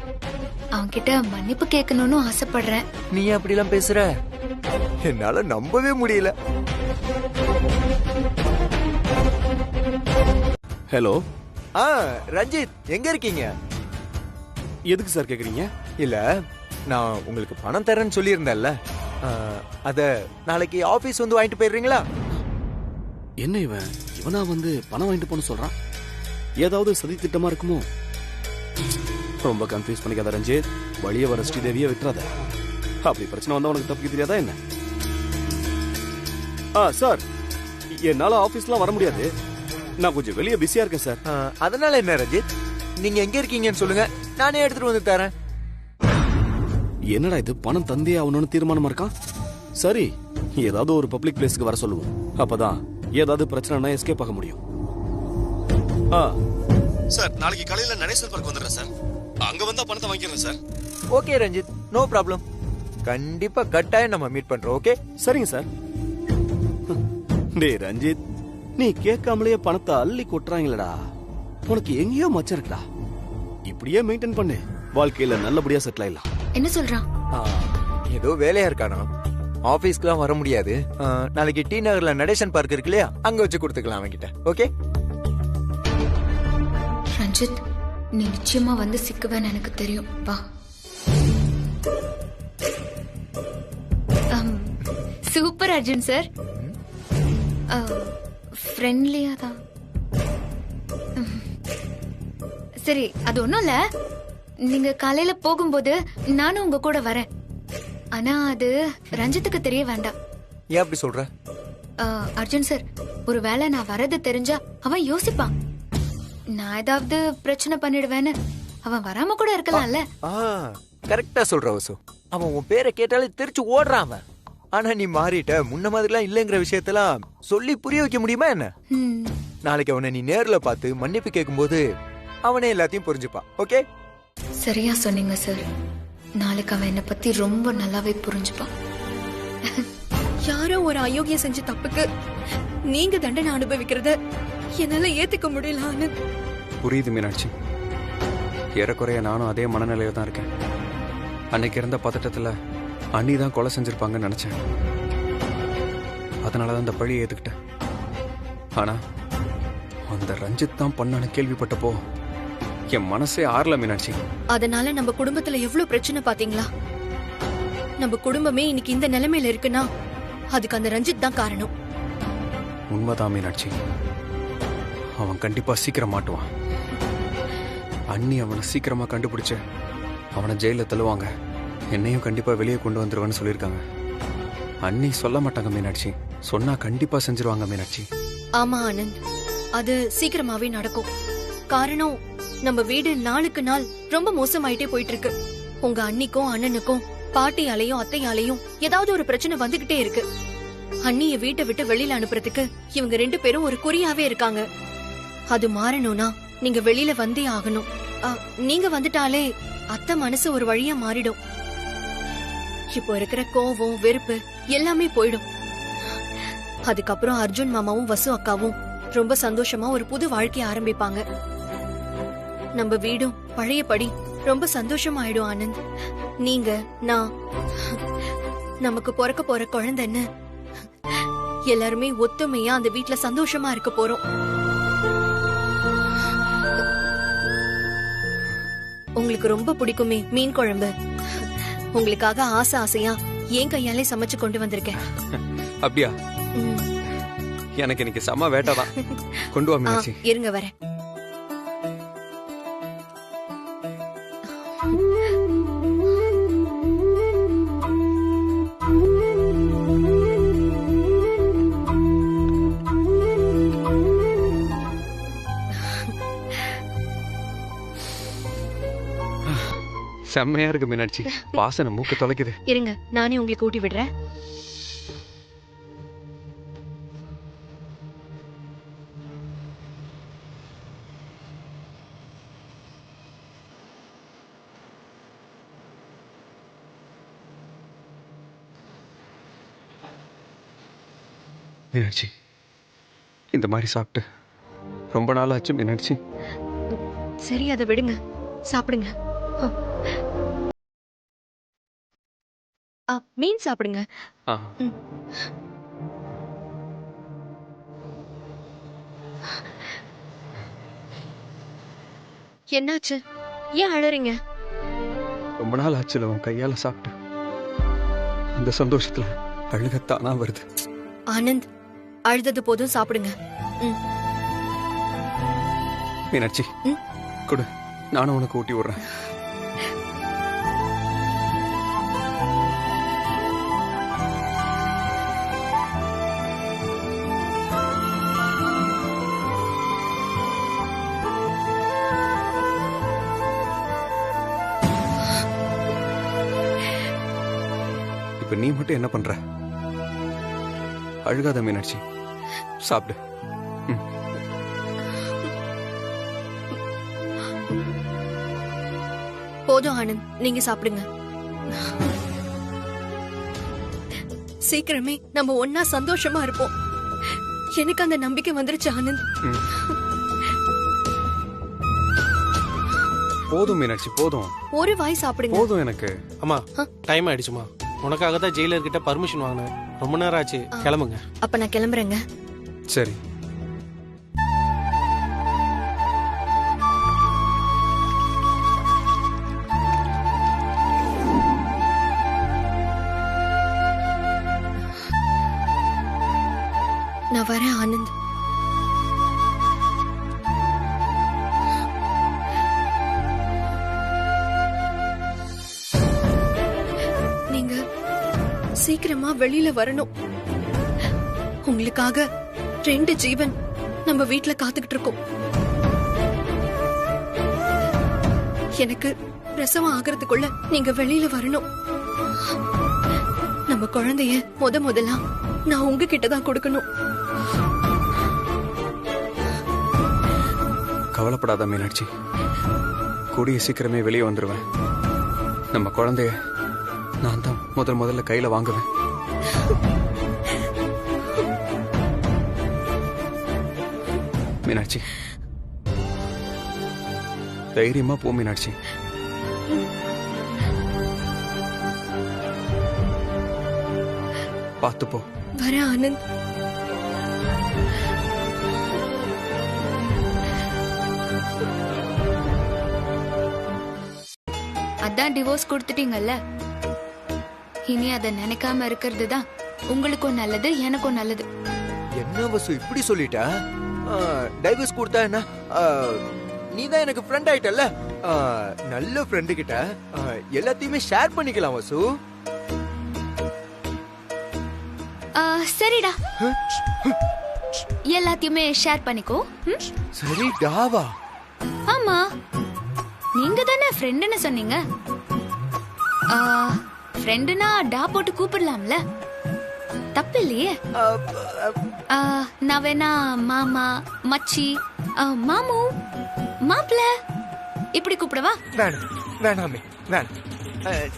D: அவன்கிட்ட மன்னிப்பு கேட்கணும்னு ஆசைப்படுறேன்.
A: நீ அப்படி எல்லாம் பேசுற? என்னால நம்பவே முடியல.
J: ஹலோ.
A: ரஞ்சித், எங்க இருக்கீங்க?
J: எதுக்கு சார் கேக்குறீங்க?
A: இல்ல, நான் உங்களுக்கு பணம் தரேன்னு சொல்லியிருந்தேன்ல, அத நாளைக்கு ஆபீஸ் வந்து வாங்கிட்டு போயிடுறீங்களா?
J: என்ன இவனா வந்து பணம் வாங்கிட்டு போன்னு சொல்றான்? ஏதாவது சதி திட்டமா இருக்குமோ? ரொம்ப கன்ஃபியூஸ் பண்ணிக்காத ரஞ்சித். வழிய வர ஸ்ரீதேவியை விட்டுறாத. அப்படி பிரச்சனை வந்தா உனக்கு தப்பிக்க தெரியாதா என்ன? சார், என்னால ஆபீஸ்லாம் வர முடியாது. நான் கொஞ்சம் வெளியே பிஸியா இருக்கேன் சார்.
A: அதனால என்ன ரஞ்சித், நீங்க எங்க இருக்கீங்கன்னு சொல்லுங்க, நானே எடுத்துட்டு வந்து தரேன்.
J: என்னடா இது, பணம் தந்தே ஆகணும்னு தீர்மானமா இருக்கான். சரி, ஏதாவது ஒரு பப்ளிக் பிளேஸ்க்கு வர சொல்லுவோம். அப்பதான் ஏதாவது பிரச்சனைனா எஸ்கேப் ஆக முடியும். சார், நாளைக்கு காலையில நடேசன் பார்க் வந்துடுறேன் சார். அங்க வந்தா பணத்தை வாங்கிக்கிறேன் sir.
A: Okay Ranjith, no problem. கண்டிப்பா கட்டாயம் நம்ம மீட் பண்றோம். ஓகே,
J: சரிங்க சார். டேய் ரஞ்சித், நீ கேட்காமலேயே பணத்தை அள்ளி கொட்டுறாங்களடா. உனக்கு எங்கேயோ மச்சம் இருக்குடா. இப்படியே மெயின்டைன் பண்ணு, வாழ்க்கையில நல்லபடியா செட்டில் ஆயிடலாம்.
D: என்ன சொல்றான்?
A: ஏதோ வேலையா இருக்கானா, ஆபீஸ்க்குலாம் வர முடியாது. நாளைக்கு டி நகர்ல நடேசன் பார்க் இருக்கு இல்லையா, அங்க வச்சு கொடுத்துக்கலாம் அவன்கிட்ட. ஓகே
D: ரஞ்சித், நீ நிச்சயமா வந்து சிக்குவேன்னு எனக்கு தெரியும். வா. Super Arjun sir. ஃப்ரெண்ட்லியா தான். சரி, அது ஒண்ணும் இல்ல. நீங்க காலையில போகும்போது நானும் உங்க கூட வரேன். ஆனா அது ரஞ்சித்துக்கு தெரிய வேண்டாம்.
A: ஏன் அப்படி சொல்ற?
D: அர்ஜுன் சார், ஒருவேளை நான் வரது தெரிஞ்சா அவன் யோசிப்பான். நான் ஏதாவது பிரச்சனை பண்ணிடுவேன்னு. அவன் வராம கூட இருக்கலாம்ல.
A: கரெக்டா சொல்ற வசு. அவன் உன் பேரை கேட்டாலே தெரிச்சு ஓடுறான் அவன். ஆனா நீ மாறிட்ட. முன்ன மாதிரிலாம் இல்லங்கிற விஷயத்தெல்லாம் சொல்லி புரிய வைக்க முடியுமா என்ன? நாளைக்கு அவனை நீ நேர்ல பார்த்து மன்னிப்பு கேட்கும்போது அவனே எல்லாத்தையும் புரிஞ்சுப்பான். ஓகே,
D: சரியா சொன்னீங்க சார். நாளைக்கு அவன் என்ன பத்தி ரொம்ப நல்லாவே புரிஞ்சுப்பான்.
K: யாரோ ஒரு அயோக்கிய செஞ்ச தப்புக்கு நீங்க தண்டனை அனுபவிக்கிறத என்னால ஏத்துக்க முடியல.
G: புரியுது மீனாட்சி. ஏறக்குறைய நானும் அதே மனநிலையில தான் இருக்கேன். அன்னைக்கு இருந்த பதட்டத்துல அண்ணி தான் கொலை செஞ்சிருப்பாங்கன்னு நினைச்சேன். அதனாலதான் அந்த பழியை ஏத்துக்கிட்டேன். ஆனா அந்த ரஞ்சித் தான் பண்ணான்னு கேள்விப்பட்டப்போ என் மனசே ஆறல மீனாட்சி.
K: அதனால நம்ம குடும்பத்துல எவ்வளவு பிரச்சனை பாத்தீங்களா? நம்ம குடும்பமே இன்னைக்கு இந்த நிலைமையில இருக்குன்னா அதுக்கு அந்த ரஞ்சித் தான் காரணம்.
G: உண்மைதான் மீனாட்சி. அவன் கண்டிப்பா சீக்கிரம் மாட்டுவான். அண்ணி அவனை சீக்கிரமா கண்டுபிடிச்சு அவனை ஜெயில தள்ளுவாங்க. என்னையும் கண்டிப்பா வெளியே கொண்டு வந்துருவான்னு சொல்லியிருக்காங்க. அண்ணி சொல்ல மாட்டாங்க மீனாட்சி, சொன்னா கண்டிப்பா செஞ்சிருவாங்க மீனாட்சி.
K: ஆமா ஆனந்த், அது சீக்கிரமாவே நடக்கும். காரணம், நம்ம வீடு நாளுக்கு நாள் ரொம்ப மோசமாயிட்டே போயிட்டு இருக்கு. உங்க அண்ணிக்கும் அண்ணனுக்கும் பாட்டியாலையும் அத்தையாலையும் ஏதாவது ஒரு பிரச்சனை வந்துகிட்டே இருக்கு. அண்ணிய வீட்டை விட்டு வெளியில அனுப்புறதுக்கு இவங்க 2 பேரும் ஒரு குறியாவே இருக்காங்க. அது மாறணும்னா நீங்க வெளியில வந்தே ஆகணும். நீங்க வந்துட்டாலே அத்தை மனசு ஒரு வழியா மாறிடும். இப்போ இருக்கிற கோவம் வெறுப்பு எல்லாமே போயிடும். அதுக்கப்புறம் அர்ஜுன் மாமாவும் வசு அக்காவும் ரொம்ப சந்தோஷமா ஒரு புது வாழ்க்கைய ஆரம்பிப்பாங்க. நம்ம வீடும் பழையபடி ரொம்ப சந்தோஷமாயிடும் ஆனந்த். நீங்க, நான், நமக்கு பிறக்க போற குழந்தைன்னு எல்லாருமே ஒத்துமையா அந்த வீட்ல சந்தோஷமா இருக்க போறோம். உங்களுக்கு ரொம்ப பிடிக்குமே மீன் குழம்பு, உங்களுக்காக ஆசை ஆசையா என் கையாலே சமைச்சு கொண்டு வந்திருக்கேன்.
G: அப்படியா? எனக்கு இன்னைக்கு செம வேட்டதான். கொண்டு வா மீனாட்சி.
K: இருங்க வரேன்.
G: செம்மையா இருக்கு மீனாட்சி. வாசனை மூக்கு தொலைக்குது.
K: இருங்க, நானே உங்களுக்கு ஊட்டி விடுறேன்.
G: மீனாட்சி, இந்த மாதிரி சாப்பிட்டு ரொம்ப நாள் ஆச்சு மீனாட்சி.
K: சரி, அதை விடுங்க, சாப்பிடுங்க. மீன் சாப்பிடுங்க. என்னாச்சு? ஏன் அழறீங்க?
G: ரொம்ப நாள் ஆச்சுல உன் கையால சாப்பிட்டு. இந்த சந்தோஷத்துல அழுகத்தானா வருது.
K: ஆனந்த், அழுதது போதும், சாப்பிடுங்க.
G: மீனாட்சி கொடு, நானும் உனக்கு ஊட்டி விடுறேன். இப்ப நீ மட்டும் என்ன பண்ற? அழுகாத மீனாட்சி, சாப்பிடு.
K: போதும் ஆனந்த், நீங்க சாப்பிடுங்க. சீக்கிரமே நம்ம ஒன்னா சந்தோஷமா இருப்போம். எனக்கு அந்த நம்பிக்கை வந்துருச்சு ஆனந்த்.
G: போதும் மீனாட்சி, போதும்.
K: ஒரு வாய் சாப்பிடுங்க.
G: போதும் எனக்கு.
I: அம்மா டைம் ஆயிடுச்சுமா. உனக்காக தான் ஜெயிலர் கிட்ட பர்மிஷன் வாங்கினேன். ரொம்ப நேரம் ஆச்சு, கிளம்புங்க.
K: அப்ப நான் கிளம்புறேங்க.
G: சரி.
K: நான் வரேன் ஆனந்த். நீங்க சீக்கிரமா வெளியில வரணும். உங்களுக்காக 2 ஜீவன் நம்ம வீட்ல காத்துக்கிட்டு இருக்கோம். எனக்கு பிரசவம் ஆகிறதுக்குள்ள நீங்க வெளியில வரணும். நம்ம குழந்தைய முதலா நான் உங்ககிட்ட தான் கொடுக்கணும்.
G: கவலைப்படாத மீனாட்சி, கூடிய சீக்கிரமே வெளியே வந்துருவேன். நம்ம குழந்தைய நான் தான் முதல்ல கையில வாங்குவேன். மீனாட்சி, தைரியமா போ மீனாட்சி. பார்த்து போ.
K: வரேன் ஆனந்த்.
D: அதான் டிவோர்ஸ் கொடுத்துட்டீங்கல்ல, இனி அதை நினைக்காம இருக்கிறது தான் உங்களுக்கும் நல்லது, எனக்கும் நல்லது.
A: என்ன வசு இப்படி சொல்லிட்டா? டைவர்ஸ் கொடுத்தா என்ன? நீ தான் எனக்கு ஃப்ரெண்ட் ஆயிட்டல்ல. நல்ல ஃப்ரெண்டு கிட்ட எல்லாத்தையுமே ஷேர் பண்ணிக்கலாம் வசு.
D: சரிடா, எல்லாத்தையுமே ஷேர் பண்ணிக்கோ.
A: சரி டாவா?
D: ஆமா, நீங்க தானே ஃப்ரெண்டுன்னு சொன்னீங்க. ஃப்ரெண்டுனா டா போட்டு கூப்பிடலாம்ல, தப்பு இல்லையே. நான் வேணா மாமா, மச்சி, மாமு, மாப்பிள்ள இப்படி கூப்பிடவா?
A: வேணாம், வேணாமே, வேணாம்.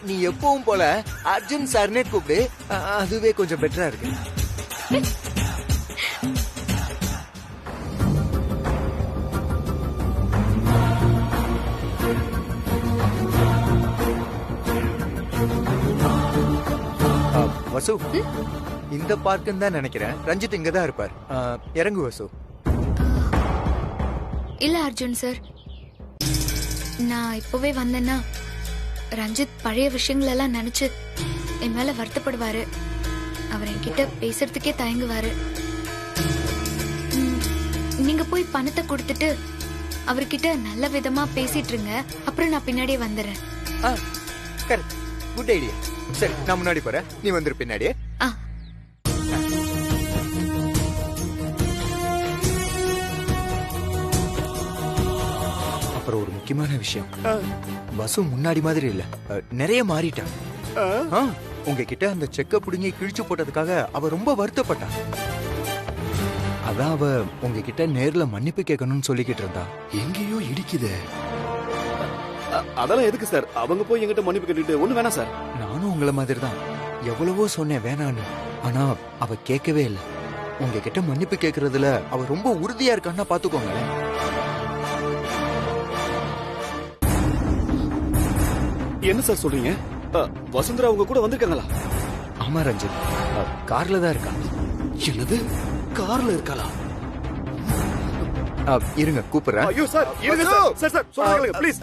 A: நீ எப்பவும் போல அர்ஜுன் சார்னே கூப்பிடு, அதுவே கொஞ்சம் பெட்டரா இருக்கு. வசு, இந்த பார்க்குன்னு தான் நினைக்கிறேன். ரஞ்சித் இங்க தான் இருப்பார். இறங்கு வசு.
D: இல்ல அர்ஜுன் சார், நான் இப்பவே வந்தேன்னா ரஞ்சித் பழைய விஷயங்கள் எல்லாம் நினைச்சு என் மேல வருத்தப்படுவாரு. அவர் என்கிட்ட பேசுறதுக்கே தயங்குவாரு. நீங்க போய் பணத்தை கொடுத்துட்டு அவர்கிட்ட நல்ல விதமா பேசிட்டு இருங்க. அப்புறம் நான் பின்னாடியே வந்துடுறேன்.
A: Correct, good idea. சரி, நான் முன்னாடி போறேன், நீ வந்துரு பின்னாடியே. அப்புறம் ஒரு முக்கியமான விஷயம், வசு முன்னாடி மாதிரி இல்ல, நிறைய மாறிட்டான். உங்ககிட்ட அந்த செக்க புடுங்கி கிழிச்சு போட்டதுக்காக அவ ரொம்ப வருத்தப்பட்டா. அதான் அவ உங்ககிட்ட நேர்ல மன்னிப்பு கேட்கணும்னு சொல்லிக்கிட்டு இருந்தா.
J: எங்கேயோ இடிக்குது. அதெல்லாம் எதுக்கு சார்? அவங்க போய் எங்கிட்ட மன்னிப்பு கேட்டுட்டு ஒண்ணு வேணாம் சார்.
A: நானும் உங்களை மாதிரி தான் எவ்வளவோ சொன்னேன் வேணான்னு, ஆனா அவ கேட்கவே இல்லை. உங்ககிட்ட மன்னிப்பு கேட்கறதுல அவ ரொம்ப உறுதியா இருக்கான்னா பாத்துக்கோங்களேன்.
J: என்ன சார் சொல்றீங்க? வசுந்தரா அவங்க கூட வந்திருக்காங்களா?
A: ஆமா ரஞ்சித், கார்ல தான் இருக்கா.
J: என்னது, கார்ல இருக்காளா?
A: இருங்க கூப்பிடுறேன்.
J: ஐயோ சார், இருங்க சார். சார் சார் சொல்லுங்க ப்ளீஸ்.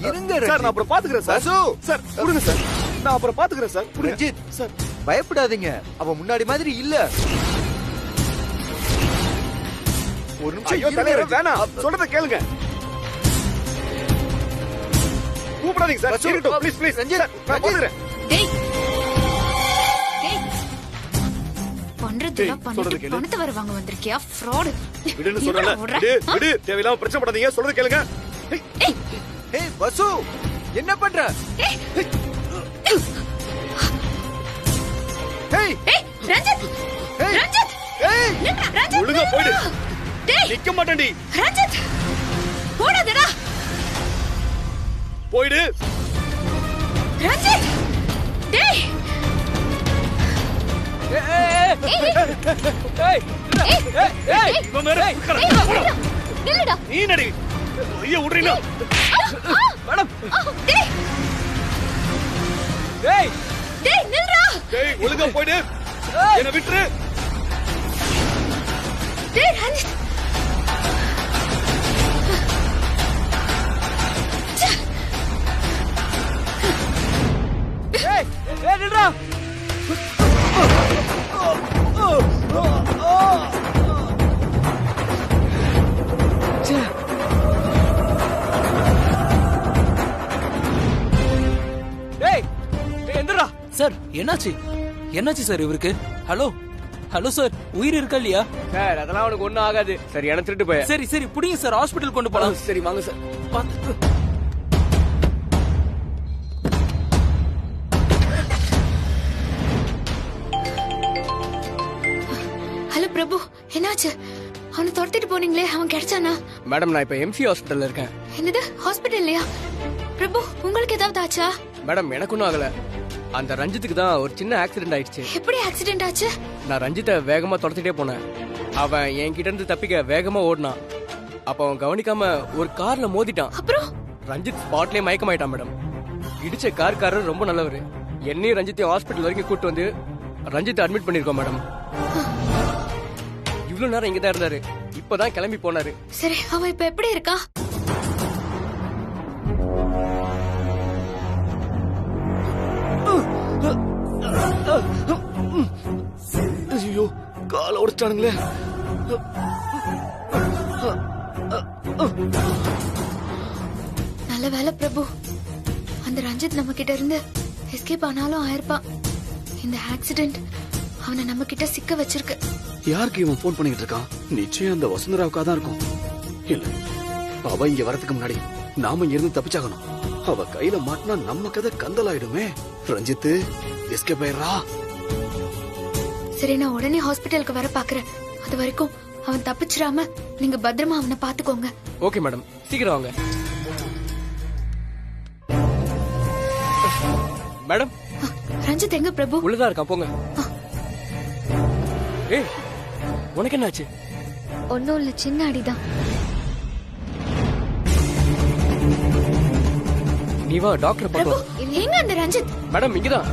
A: இருங்க
J: சார், நான் அப்புறம் பாத்துக்கிறேன் சார். சார் கொடுங்க சார், நான் அப்புறம் பாத்துக்கிறேன் சார்.
A: ரஞ்சித்
J: சார்,
A: பயப்படாதீங்க, அவ முன்னாடி மாதிரி இல்ல. ஒரு நிமிஷம்
J: வேணாம், சொல்றத கேளுங்க. கூப்பிடாதீங்க சார். இருக்கட்டும் ப்ளீஸ் ப்ளீஸ். ரஞ்சித், நான் பாத்துக்கிறேன்.
D: டேய் பண்றதுலாம் பண்ணிட்டு பணத்தை வர வாங்க வந்திருக்கியா? ஃப்ராட்.
J: விடுன்னு சொல்றல. விடு, தேவையில்லாம பிரச்சனை பண்ணாதீங்க. சொல்றத கேளுங்க.
A: ஏய் வசு, என்ன பண்ற?
D: ஏய் ரஞ்சித் ரஞ்சித் ரஞ்சித்
J: ஒழுங்கா போயிடு.
D: டேய்
J: நிக்க மாட்டேன்டி.
D: ரஞ்சித் போடாதடா.
J: போயிடு.
D: ரஞ்சித் டேய் நில்லுடா.
J: நீ நடி. ஐயா விடுறீனா?
I: மேடம்.
D: டேய்
I: டேய்
D: டேய் நில்லுடா.
J: டேய் ஒழுங்கா போயிடு. என்ன விட்டுரு.
D: டேய் ரஞ்சித்
I: ஏய் ஏய் நில்றா. டேய் எந்திரா.
L: சார் என்னாச்சு? என்னாச்சு சார் இவருக்கு? ஹலோ ஹலோ சார், உயிர் இருக்கா இல்லையா?
I: சார் அதெல்லாம் அவனுக்கு ஒண்ணும் ஆகாது. சரி என்ன திருட்டு போய.
L: சரி சரி புடிங்க சார், ஹாஸ்பிடல் கொண்டு போலாம்.
I: சரி வாங்க சார்.
D: ஹலோ பிரபு என்னாச்சு? அவனை துரத்திட்டு போனீங்களே, அவன் கிடைச்சானா?
I: மேடம் நான் இப்ப எம்சி ஹாஸ்பிடல்ல இருக்கேன்.
D: என்னது ஹாஸ்பிடல்லையா? பிரபு உங்களுக்கு ஏதாவது ஆச்சா?
I: மேடம் எனக்கு ஒன்றும் ஆகல. அந்த ரஞ்சித்துக்கு தான் ஒரு சின்ன ஆக்சிடென்ட் ஆயிடுச்சு.
D: எப்படி ஆக்சிடென்ட் ஆச்சு?
I: நான் ரஞ்சித்தை வேகமா துரத்திட்டே போனேன். அவன் என்கிட்ட இருந்து தப்பிக்க வேகமா ஓடினான். அப்ப அவன் கவனிக்காம ஒரு கார்ல மோதிட்டான்.
D: அப்புறம்
I: ரஞ்சித் ஸ்பாட்லயே மயக்கமாயிட்டான் மேடம். இடிச்ச கார்காரர் ரொம்ப நல்லவர். என்னையும் ரஞ்சித்தையும் ஹாஸ்பிட்டல் வரைக்கும் கூட்டு வந்து ரஞ்சித்தை அட்மிட் பண்ணிருக்கோம் மேடம். இவ்வளவு நேரம் இங்கதான் இருந்தாரு, இப்பதான் கிளம்பி போனாரு.
D: சரி அவன் இப்ப எப்படி இருக்கா?
J: ஐயோ காலை உடைச்சிட்டானுங்களே.
D: நல்ல வேலை பிரபு, அந்த ரஞ்சித் நம்ம கிட்ட இருந்து எஸ்கேப் ஆனாலும் ஆயிருப்பான். இந்த ஆக்சிடென்ட் அவனை நம்ம கிட்ட சிக்க வச்சிருக்கு.
J: யாருக்கு இவன் போன் பண்ணிட்டு இருக்கான்? நிச்சயம் அந்த வசுந்தராவுக்கா தான் இருக்கும். இல்ல, அவ இங்க வரதுக்கு முன்னாடி நாம இங்க இருந்து தப்பிச்சாகணும். அவ கையில மாட்டினா நம்ம கதை கந்தலாயிடுமே. ரஞ்சித் எஸ்கேப் ஆயிடுறா.
D: சரி நான் உடனே ஹாஸ்பிட்டலுக்கு வர பாக்குறேன். அது வரைக்கும் அவன் தப்பிச்சிடாம நீங்க பத்திரமா அவனை பாத்துக்கோங்க.
I: ஓகே மேடம், சீக்கிரம் வாங்க. மேடம்
D: ரஞ்சித் எங்க பிரபு?
I: உள்ளதா இருக்கான், போங்க. ஏய் உனக்கு என்னாச்சு?
F: ஒன்னும் இல்ல, சின்ன அடிதான்.
I: நீ வா டாக்டர்
D: பிரபு
I: பாப்போம்.
D: எங்க அந்த ரஞ்சித்?
I: மேடம் இங்கதான்.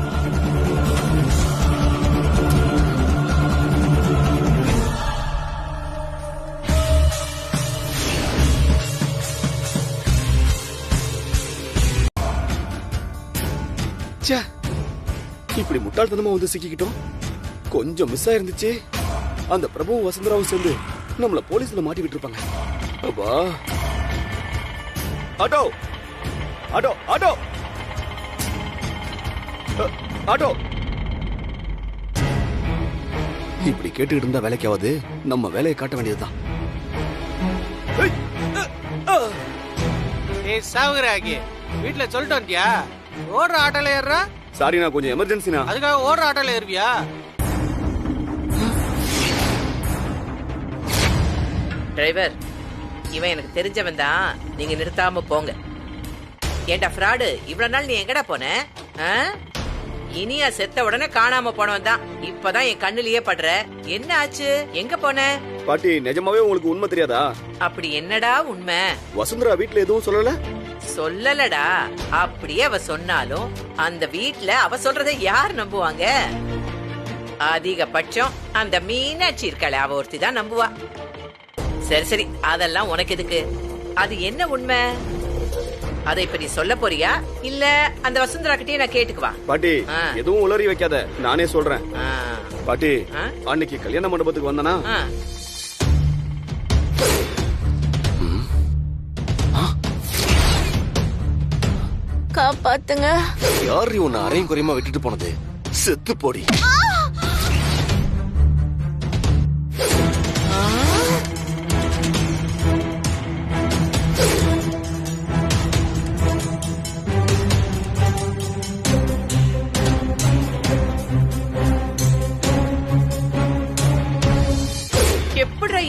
J: இப்படி முட்டாள்தனமா வந்து சிக்கிக்கிட்டோம். கொஞ்சம் மிஸ் ஆயிருந்துச்சு. அந்த பிரபுவும் வசுந்தராவும் சேர்ந்து நம்மள போலீஸ்ல மாட்டி விட்டுருப்பாங்க. அப்பா ஆட்டோ ஆட்டோ ஆட்டோ ஆட்டோ. இப்படி கேட்டுக்கிட்டு இருந்தா வேலைக்காவது நம்ம வேலையை காட்ட வேண்டியதுதான்.
M: ஏய் சாவுகிறாக்கி, வீட்டுல சொல்லிட்டு வந்துட்டியா? ஓடுற ஆட்டோல ஏறுறா?
J: சாரி நான் கொஞ்சம் எமர்ஜென்சினா.
M: அதுக்காக ஓடுற ஆட்டோல ஏறுவியா?
B: டிரைவர், இவன் எனக்கு தெரிஞ்சவன் தான். நீங்க நிறுத்தாம போங்க. ஏண்டா ஃப்ராடு, இவ்வளவு நாள் நீ எங்கடா போன? இனியா செத்த உடனே காணாம போனவன் தான். இப்பதான் என் கண்ணுலயே படுற. என்ன ஆச்சு? எங்க போன?
J: பாட்டி நிஜமாவே உங்களுக்கு உண்மை தெரியாதா?
B: அப்படி என்னடா உண்மை?
J: வசுந்தரா வீட்டுல எதுவும் சொல்லல?
B: சொல்லலடா. அப்படியே அவ சொன்னாலும் அந்த வீட்ல அவ சொல்றதை யார் நம்புவாங்க? அதிகபட்சம் அந்த மீனாட்சி இருக்காளே, அவ ஒருத்தி தான் நம்புவா. சரி சரி, அதெல்லாம் உனக்கு எதுக்கு? அது என்ன உண்மை? அதை இப்ப நீ சொல்ல போறியா இல்ல அந்த வசுந்தரா கிட்டே நான் கேட்டுக்குவா?
J: பாட்டி எதுவும் உளறி வைக்காத, நானே சொல்றேன். பாட்டி அன்னைக்கு கல்யாண மண்டபத்துக்கு வந்தனா
D: காப்பாத்துங்க.
J: யாரு உன்னை அரையும் குறையுமா விட்டுட்டு போனது? செத்து போடி.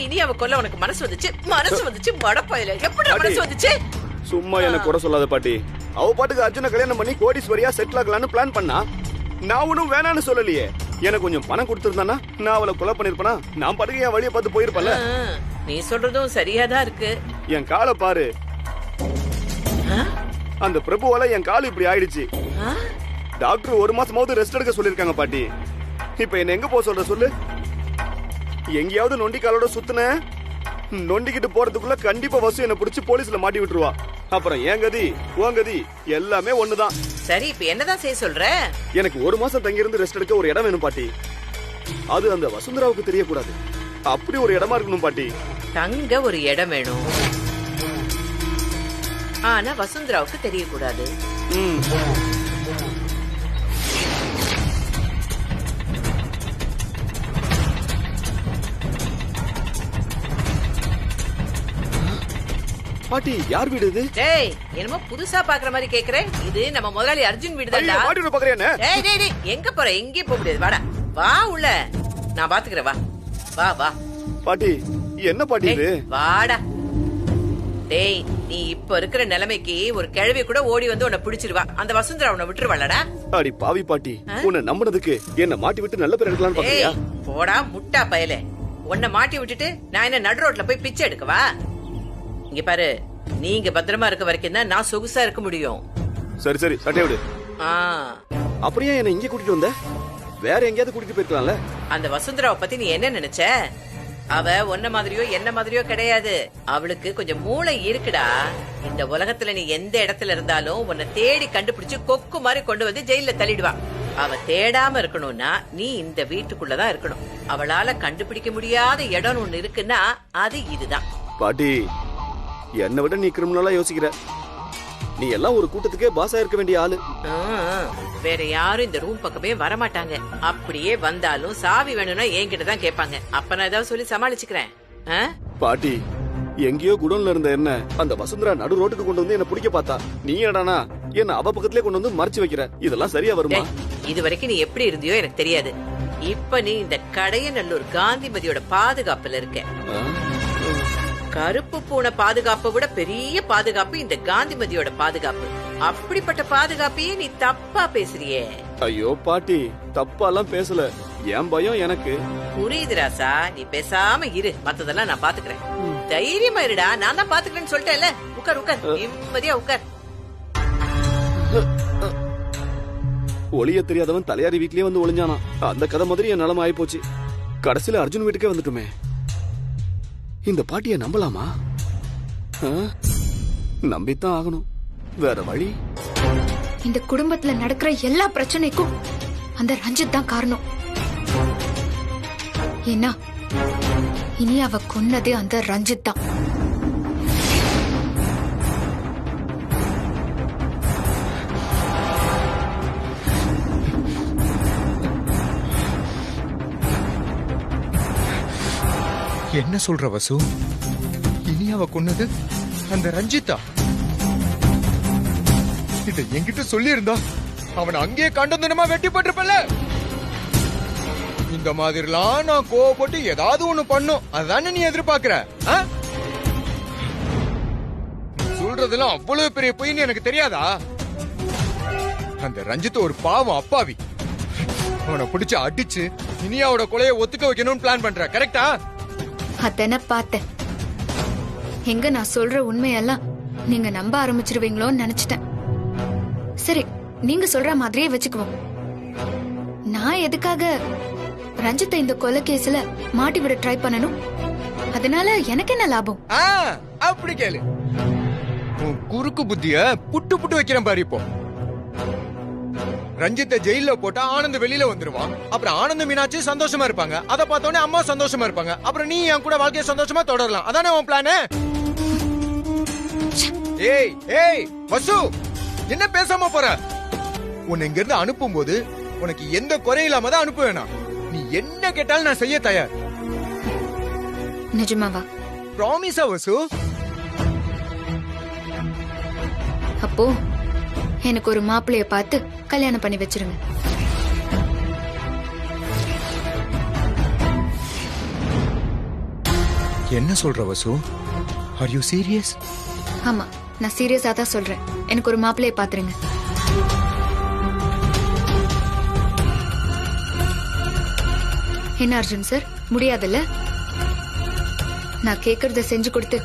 B: இனி அவ கொல்ல உனக்கு மனசு வந்துச்சு மடப்பையில எப்படி மனசு வந்துச்சு?
J: சும்மா என்ன குறை சொல்லாத பாட்டி. அவ பாட்டுக்கு அர்ஜுனை கல்யாணம் பண்ணி கோடீஸ்வரியா செட்டில் ஆகலான்னு பிளான் பண்ணா. நான் ஒன்னும் வேணான்னு சொல்லலையே. எனக்கு கொஞ்சம் பணம் கொடுத்திருந்தானா நான் அவளை கொலை பண்ணிருப்பேனா? நான் பாட்டுக்கு என் வழியை பார்த்து போயிருப்பல.
B: நீ சொல்றதும் சரியாதான் இருக்கு.
J: என் காலை பாரு. அந்த பிரபுவால என் கால் இப்படி ஆயிடுச்சு. டாக்டர் 1 மாசமாவது ரெஸ்ட் எடுக்க சொல்லிருக்காங்க பாட்டி. இப்ப என்ன எங்க போக சொல்ற சொல்லு? எங்கேயாவது நொண்டி காலோட சுத்துன நொண்டிக்கிட்டு போறதுக்குள்ள கண்டிப்பா வசு என்ன பிடிச்சு போலீஸ்ல மாட்டி விட்டுருவா. அப்புறம் என் கதி உன் கதி எல்லாமே ஒண்ணுதான்.
B: சரி இப்ப என்னதான் செய்ய சொல்ற?
J: எனக்கு 1 மாசம் தங்கி இருந்து ரெஸ்ட் எடுக்க ஒரு இடம் வேணும் பாட்டி. அது அந்த வசுந்தராவுக்கு தெரியக்கூடாது. அப்படி ஒரு இடமா இருக்கணும் பாட்டி.
B: தங்க ஒரு இடம் வேணும், ஆனா வசுந்தராவுக்கு தெரியக்கூடாது.
J: பாட்டி யார் வீடு இது?
B: டேய் என்னமோ புதுசா பாக்குற மாதிரி கேக்குறேன். இது நம்ம முதலாளி அர்ஜுன் வீடு தான்டா.
J: பாட்டி பாக்குறேன்.
B: டேய் டேய் டேய் எங்க போற? எங்கே போக முடியாது. வாடா வா உள்ள, நான் பாத்துக்கிறேன். வா வா வா.
J: பாட்டி என்ன பாட்டி இது?
B: வாடா. டேய் நீ இப்ப இருக்கிற நிலைமைக்கு ஒரு கிழவி கூட ஓடி வந்து உன்னை பிடிச்சிருவா. அந்த வசுந்தரா உன்னை விட்டுருவாளடா?
J: அடி பாவி பாட்டி, உன்னை நம்பினதுக்கு என்ன மாட்டி விட்டு நல்ல பேர் எடுக்கலாம்னு பாக்குறியா?
B: போடா முட்டா பயலே. உன்னை மாட்டி விட்டுட்டு நான் என்ன நடு ரோட்ல போய் பிச்சை எடுக்கவா? இங்க பாரு, நீங்க பத்திரமா இருக்க வரைக்கும் தான் நான் சொகுசா இருக்க முடியும்.
J: சரி சரி சட்டை விடு. அப்படியே என்ன இங்க கூட்டிட்டு வந்த? வேற எங்கயாவது கூட்டிட்டு போயிருக்கலாம்ல.
B: அந்த வசுந்தராவை பத்தி நீ என்ன நினைச்ச? அவ ஒன்ன மாதிரியோ என்ன மாதிரியோ கிடையாது. அவளுக்கு கொஞ்சம் மூளை இருக்குடா. இந்த உலகத்துல நீ எந்த இடத்துல இருந்தாலும் உன்னை தேடி கண்டுபிடிச்சு கொக்கு மாதிரி கொண்டு வந்து ஜெயில தள்ளிடுவா. அவ தேடாம இருக்கணும்னா நீ இந்த வீட்டுக்குள்ளதான் இருக்கணும். அவளால கண்டுபிடிக்க முடியாத இடம் ஒண்ணு இருக்குன்னா அது இதுதான்.
J: பாட்டி என்னை விட நீ கிரிமினலா யோசிக்கிற. நீ எல்லாம் ஒரு கூட்டத்துக்கே பாஸா இருக்க வேண்டிய ஆளு.
B: வேற யாரும் இந்த ரூம் பக்கமே வரமாட்டாங்க. அப்படியே வந்தாலும் சாவி வேணும்னா என்கிட்ட தான் கேட்பாங்க. அப்ப நான் ஏதாவது சொல்லி சமாளிச்சுக்கிறேன்.
J: பாட்டி எங்கேயோ குடோன்ல இருந்த என்ன அந்த வசுந்தரா நடு ரோட்டுக்கு கொண்டு வந்து என்ன பிடிக்க பார்த்தா. நீ என்னடானா என்ன அவ பக்கத்திலே கொண்டு வந்து மறைச்சு வைக்கிற. இதெல்லாம் சரியா வருமா?
B: இது வரைக்கும் நீ எப்படி இருந்தியோ எனக்கு தெரியாது. இப்ப நீ இந்த கடையநல்லூர் காந்திமதியோட பாதுகாப்புல இருக்க. கருப்பு பூனை பாதுகாப்பை விட பெரிய பாதுகாப்பு இந்த காந்திமதியோட பாதுகாப்பு. அப்படிப்பட்ட பாதுகாப்பையே நீ தப்பா பேசுறியே.
J: ஐயோ பாட்டி தப்பாலாம் பேசல. என் பயம் எனக்கு
B: புரியுது ராசா. நீ பேசாம இரு, மத்ததெல்லாம் நான் பாத்துக்கிறேன். தைரியமா இருடா, நான் தான் பாத்துக்கிறேன்னு சொல்லிட்டேன்ல. உட்கார் உட்கார், நிம்மதியா உட்கார்.
J: ஒளிய தெரியாதவன் தலையாரி வீட்லயே வந்து ஒளிஞ்சானா. அந்த கதை மாதிரி என் நிலைமை ஆயிப்போச்சு. கடைசியில அர்ஜுன் வீட்டுக்கே வந்துட்டுமே. இந்த பாட்டிய நம்பலாமா? நம்பித்தான் ஆகணும். வேற வழி?
D: இந்த குடும்பத்துல நடக்கிற எல்லா பிரச்சனைக்கும் அந்த ரஞ்சித் தான் காரணம். ஏன்னா இனி அவ கொன்னதே அந்த ரஞ்சித் தான்.
A: என்ன சொல்ற வசு? இனி அவ கொன்னது அந்த ரஞ்சிதா? இத என்கிட்ட சொல்லி இருந்தா அவனை அங்கேயே கண்டந்தனமா வெட்டி போட்டிருப்பல. இந்த மாதிரிலாம் நான் கோவப்பட்டு ஏதாவது ஒண்ணு பண்ணும் அதானே நீ எதிர்பார்க்கிற? சொல்றதெல்லாம் அவ்வளவு பெரிய பொய்ன்னு எனக்கு தெரியாதா? அந்த ரஞ்சித் ஒரு பாவம் அப்பாவி. அவனை பிடிச்சு அடிச்சு இனியாவோட கொலையை ஒத்துக்க வைக்கணும்னு பிளான் பண்ற, கரெக்டா?
D: அதன பார்த்தேன். எங்க நான் சொல்ற உண்மையெல்லாம் நீங்க நம்ப ஆரம்பிச்சிருவீங்களோன்னு நினைச்சிட்டேன். சரி, நீங்க சொல்ற மாதிரியே வச்சுக்குவோம். நான் எதுக்காக ரஞ்சித்தை இந்த கொலை கேஸ்ல மாட்டி விட ட்ரை பண்ணணும்? அதனால எனக்கு என்ன லாபம்?
A: அப்படி கேளு. குறுக்கு புத்திய புட்டு புட்டு வைக்கிறேன் பாரு. இப்போ ரஞ்சித்தை ஜெயில போட்டா ஆனந்த் வெளியில வந்துருவான். அப்புறம் ஆனந்த் மீனாட்சி சந்தோஷமா இருப்பாங்க. அத பார்த்தோன்னே அம்மா சந்தோஷமா இருப்பாங்க. அப்புறம் நீ என் கூட வாழ்க்கைய சந்தோஷமா தொடரலாம். அதானே உன் பிளானு? ஏய் ஏய் வசு, என்ன பேசாம போற? உன்னை இங்க இருந்து அனுப்பும் போது உனக்கு எந்த குறை இல்லாம தான் அனுப்ப வேணாம். நீ என்ன கேட்டாலும் நான் செய்ய தயார்.
D: நிஜமாவா?
A: ப்ராமிஸா வசு?
D: அப்போ எனக்கு ஒரு மாப்பிளைய பார்த்து கல்யாணம் பண்ணி வச்சிருங்க.
A: என்ன சொல்ற வசு? Are you serious?
D: ஆமா, நான் சீரியஸா தான் சொல்றேன். எனக்கு ஒரு மாப்பிள்ளைய பாத்துருங்க. என்ன அர்ஜுன் சார், முடியாதுல்ல? நான் கேக்குறத செஞ்சு கொடுத்து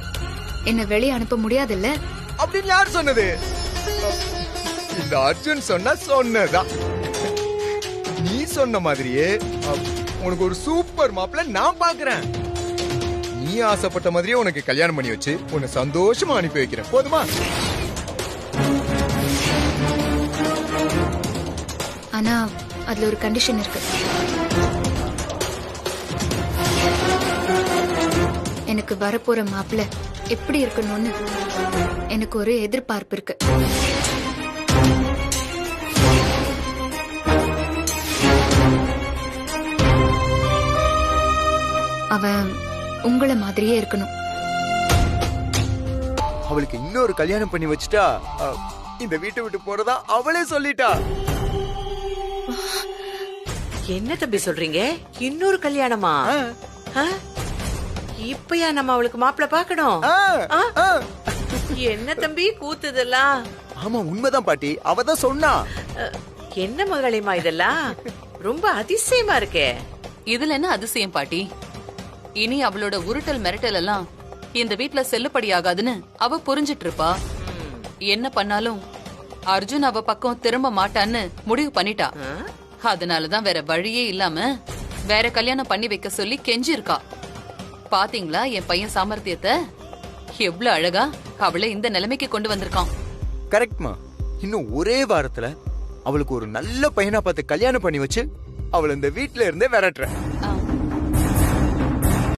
D: என்ன வெளியே அனுப்ப முடியாதுல்ல?
A: அப்படின்னு யார் சொன்னது? இந்த அர்ஜுன் சொன்னதான். நீ சொன்ன மாதிரியே உனக்கு ஒரு சூப்பர் மாப்பிள்ளை நான் பாக்குறேன். நீ ஆசைப்பட்ட மாதிரியே உனக்கு கல்யாணம் பண்ணி வச்சு உன்னை சந்தோஷமா அனுப்பி வைக்கிறேன். போதுமா?
D: ஆனா அதுல ஒரு கண்டிஷன் இருக்கு. எனக்கு வரப்போற மாப்பிள்ளை எப்படி இருக்கணும்னு எனக்கு ஒரு எதிர்பார்ப்பு இருக்கு. அவன் உங்களை மாதிரியே இருக்கணும்.
A: அவளுக்கு இன்னொரு கல்யாணம் பண்ணி வச்சுட்டா இந்த வீட்டை விட்டு போறதா அவளே சொல்லிட்டா.
B: என்ன தம்பி சொல்றீங்க? இன்னொரு கல்யாணமா? இப்பயா நம்ம அவளுக்கு மாப்பிள்ளை பாக்கணும்? என்ன தம்பி கூத்துதெல்லாம்?
A: ஆமா, உண்மைதான் பாட்டி. அவதான் சொன்னா.
B: என்ன முதலாளிமா இதெல்லாம்? ரொம்ப அதிசயமா இருக்கே.
C: இதுல என்ன அதிசயம் பாட்டி? இனி அவளோட உருட்டல் மிரட்டல் எல்லாம் இந்த வீட்ல செல்லுபடி ஆகாதுன்னு அவ புரிஞ்சிட்டு இருப்பா. என்ன பண்ணாலும் அர்ஜுன் அவ பக்கம் திரும்ப மாட்டான்னு முடிவு பண்ணிட்டா. அதனாலதான் வேற வழியே இல்லாம வேற கல்யாணம் பண்ணி வைக்க சொல்லி கெஞ்சி இருக்கா. பாத்தீங்களா என் பையன் சாமர்த்தியத்தை? எவ்வளவு அழகா அவளை இந்த நிலைமைக்கு கொண்டு வந்திருக்கான்.
A: கரெக்ட்மா. இன்னும் ஒரே வாரத்துல அவளுக்கு ஒரு நல்ல பையனா பார்த்து கல்யாணம் பண்ணி வச்சு அவளை இந்த வீட்டுல இருந்தே விரட்டுறேன்.